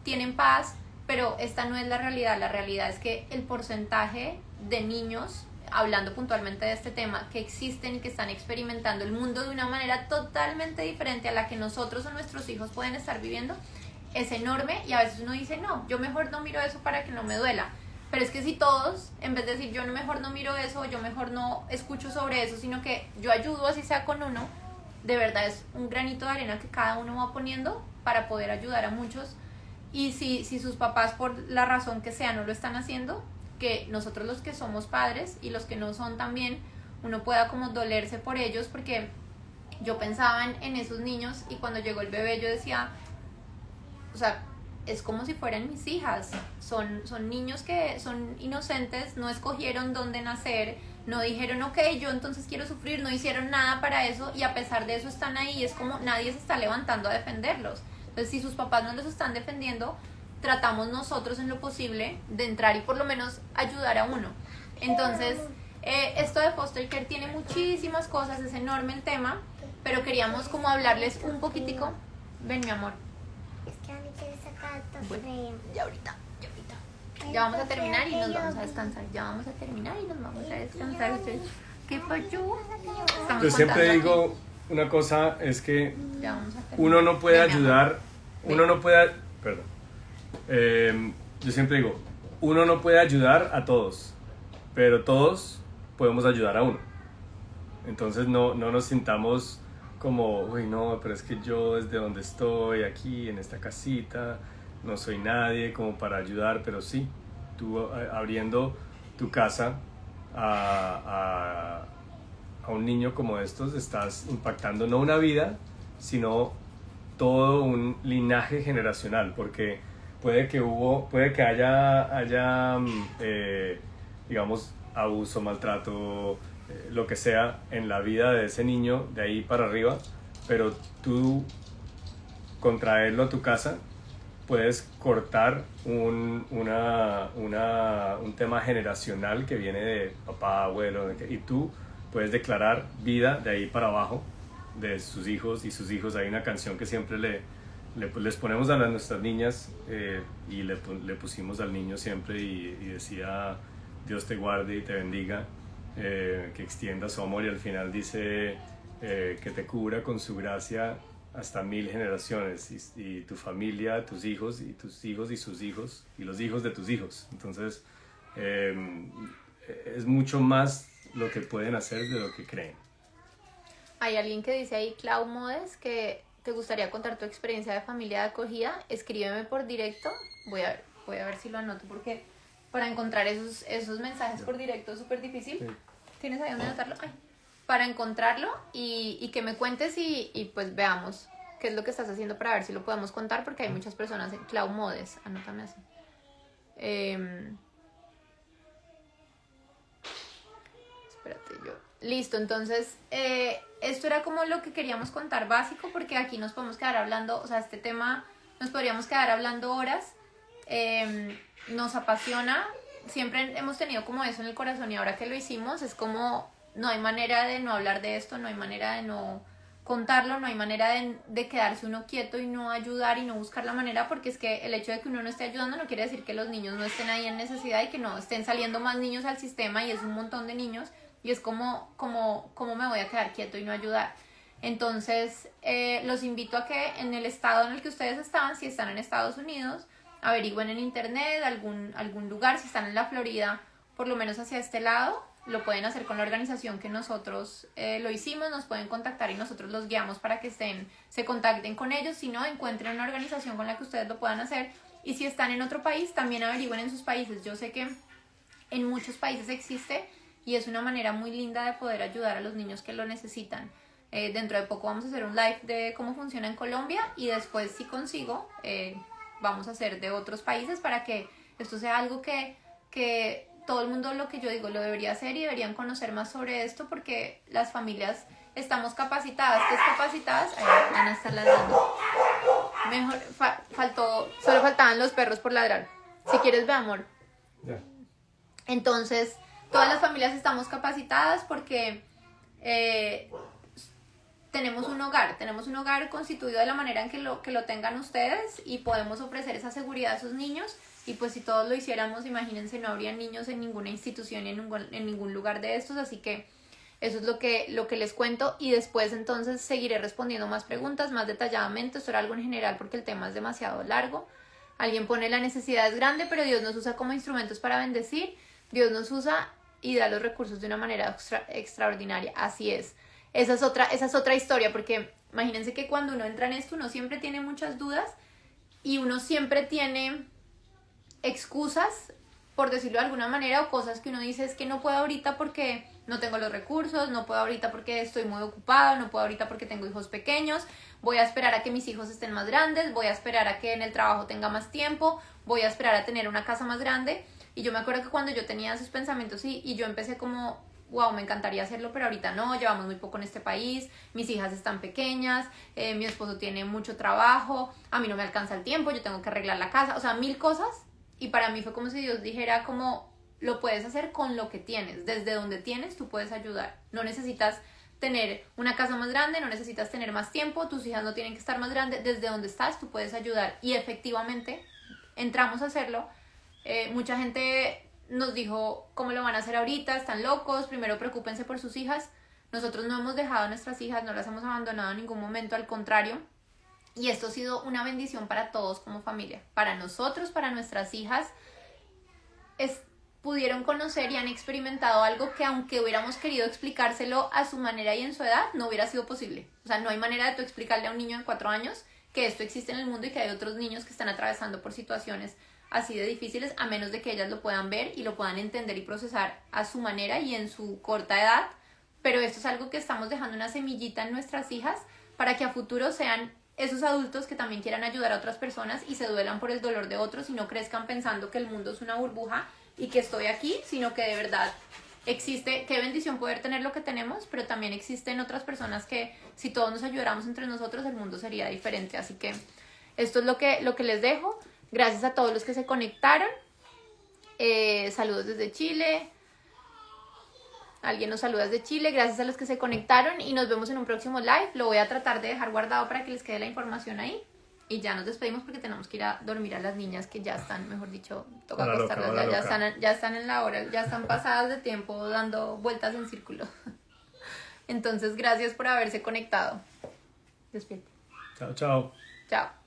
tienen paz, pero esta no es la realidad. La realidad es que el porcentaje de niños, hablando puntualmente de este tema, que existen y que están experimentando el mundo de una manera totalmente diferente a la que nosotros o nuestros hijos pueden estar viviendo, es enorme. Y a veces uno dice, no, yo mejor no miro eso para que no me duela. Pero es que si todos, en vez de decir yo mejor no miro eso, yo mejor no escucho sobre eso, sino que yo ayudo, así sea con uno, de verdad es un granito de arena que cada uno va poniendo para poder ayudar a muchos. Y si sus papás, por la razón que sea, no lo están haciendo, que nosotros los que somos padres y los que no son también, uno pueda como dolerse por ellos, porque yo pensaba en esos niños, y cuando llegó el bebé yo decía, o sea, es como si fueran mis hijas. Son niños que son inocentes, no escogieron dónde nacer, no dijeron, ok, yo entonces quiero sufrir, no hicieron nada para eso, y a pesar de eso están ahí, y es como nadie se está levantando a defenderlos. Entonces, si sus papás no los están defendiendo, tratamos nosotros en lo posible de entrar y por lo menos ayudar a uno. Entonces, esto de foster care tiene muchísimas cosas, es enorme el tema, pero queríamos como hablarles un poquitico. Ven, mi amor. Bueno, ya ahorita. Ya vamos a terminar y nos vamos a descansar. ¿Qué pasó? Yo siempre digo una cosa, es que uno no puede ayudar, yo siempre digo, uno no puede ayudar a todos, pero todos podemos ayudar a uno. Entonces no nos sintamos como, uy, no, pero es que yo desde donde estoy, aquí en esta casita, no soy nadie como para ayudar. Pero sí, tú abriendo tu casa a un niño como estos, estás impactando no una vida, sino todo un linaje generacional, porque puede que haya digamos, abuso, maltrato, lo que sea en la vida de ese niño de ahí para arriba, pero tú, con traerlo a tu casa, puedes cortar un tema generacional que viene de papá, abuelo, y tú puedes declarar vida de ahí para abajo, de sus hijos y sus hijos. Hay una canción que siempre les ponemos a nuestras niñas, y le pusimos al niño siempre, y decía, Dios te guarde y te bendiga, que extienda su amor, y al final dice, que te cubra con su gracia hasta 1000 generaciones y tu familia, tus hijos y tus hijos y sus hijos y los hijos de tus hijos. Entonces, es mucho más lo que pueden hacer de lo que creen. Hay alguien que dice ahí, Clau Modes, que te gustaría contar tu experiencia de familia de acogida. Escríbeme por directo. Voy a ver si lo anoto porque para encontrar esos mensajes por directo es súper difícil. Sí. ¿Tienes ahí dónde anotarlo? Ay. Para encontrarlo y que me cuentes y pues veamos qué es lo que estás haciendo para ver si lo podemos contar porque hay muchas personas en Clau Modes. Anótame así. Espérate yo. Listo, entonces esto era como lo que queríamos contar básico porque aquí nos podemos quedar hablando, o sea, este tema nos podríamos quedar hablando horas, nos apasiona, siempre hemos tenido como eso en el corazón y ahora que lo hicimos es como no hay manera de no hablar de esto, no hay manera de no contarlo, no hay manera de quedarse uno quieto y no ayudar y no buscar la manera porque es que el hecho de que uno no esté ayudando no quiere decir que los niños no estén ahí en necesidad y que no estén saliendo más niños al sistema y es un montón de niños. Y es como me voy a quedar quieto y no ayudar. Entonces, los invito a que en el estado en el que ustedes están, si están en Estados Unidos, averigüen en internet algún lugar, si están en la Florida, por lo menos hacia este lado, lo pueden hacer con la organización que nosotros lo hicimos, nos pueden contactar y nosotros los guiamos para que se contacten con ellos, si no, encuentren una organización con la que ustedes lo puedan hacer. Y si están en otro país, también averigüen en sus países. Yo sé que en muchos países existe y es una manera muy linda de poder ayudar a los niños que lo necesitan. Dentro de poco vamos a hacer un live de cómo funciona en Colombia y después si consigo vamos a hacer de otros países para que esto sea algo que todo el mundo, lo que yo digo, lo debería hacer y deberían conocer más sobre esto porque las familias estamos capacitadas. ¿Qué es capacitadas? Ahí van a estar ladrando. Mejor, solo faltaban los perros por ladrar. Si quieres ve, amor. Ya. Entonces todas las familias estamos capacitadas porque tenemos un hogar constituido de la manera en que lo tengan ustedes y podemos ofrecer esa seguridad a esos niños y pues si todos lo hiciéramos, imagínense, no habría niños en ninguna institución y en ningún lugar de estos, así que eso es lo que les cuento y después entonces seguiré respondiendo más preguntas más detalladamente. Esto era algo en general porque el tema es demasiado largo. Alguien pone la necesidad es grande, pero Dios nos usa como instrumentos para bendecir. Dios nos usa y da los recursos de una manera extraordinaria. Así es. Esa es otra historia, porque imagínense que cuando uno entra en esto, uno siempre tiene muchas dudas y uno siempre tiene excusas, por decirlo de alguna manera, o cosas que uno dice es que no puedo ahorita porque no tengo los recursos, no puedo ahorita porque estoy muy ocupado, no puedo ahorita porque tengo hijos pequeños, voy a esperar a que mis hijos estén más grandes, voy a esperar a que en el trabajo tenga más tiempo, voy a esperar a tener una casa más grande. Y yo me acuerdo que cuando yo tenía esos pensamientos y yo empecé como, wow, me encantaría hacerlo, pero ahorita no, llevamos muy poco en este país, mis hijas están pequeñas, mi esposo tiene mucho trabajo, a mí no me alcanza el tiempo, yo tengo que arreglar la casa, o sea, 1000 cosas. Y para mí fue como si Dios dijera como, lo puedes hacer con lo que tienes, desde donde tienes tú puedes ayudar, no necesitas tener una casa más grande, no necesitas tener más tiempo, tus hijas no tienen que estar más grandes, desde donde estás tú puedes ayudar. Y efectivamente entramos a hacerlo. Mucha gente nos dijo, ¿cómo lo van a hacer ahorita? Están locos, primero preocúpense por sus hijas. Nosotros no hemos dejado a nuestras hijas, no las hemos abandonado en ningún momento, al contrario. Y esto ha sido una bendición para todos como familia. Para nosotros, para nuestras hijas, pudieron conocer y han experimentado algo que aunque hubiéramos querido explicárselo a su manera y en su edad, no hubiera sido posible. O sea, no hay manera de tú explicarle a un niño de 4 años que esto existe en el mundo y que hay otros niños que están atravesando por situaciones así de difíciles, a menos de que ellas lo puedan ver y lo puedan entender y procesar a su manera y en su corta edad. Pero esto es algo que estamos dejando una semillita en nuestras hijas para que a futuro sean esos adultos que también quieran ayudar a otras personas y se duelan por el dolor de otros y no crezcan pensando que el mundo es una burbuja y que estoy aquí, sino que de verdad existe. Qué bendición poder tener lo que tenemos, pero también existen otras personas que si todos nos ayudáramos entre nosotros el mundo sería diferente. Así que esto es lo que les dejo. Gracias a todos los que se conectaron. Saludos desde Chile. Alguien nos saluda desde Chile. Gracias a los que se conectaron y nos vemos en un próximo live. Lo voy a tratar de dejar guardado para que les quede la información ahí. Y ya nos despedimos porque tenemos que ir a dormir a las niñas que ya están, mejor dicho, toca acostarlas. Ya están en la hora, ya están pasadas de tiempo dando vueltas en círculo. Entonces, gracias por haberse conectado. Despídete. Chao, chao. Chao.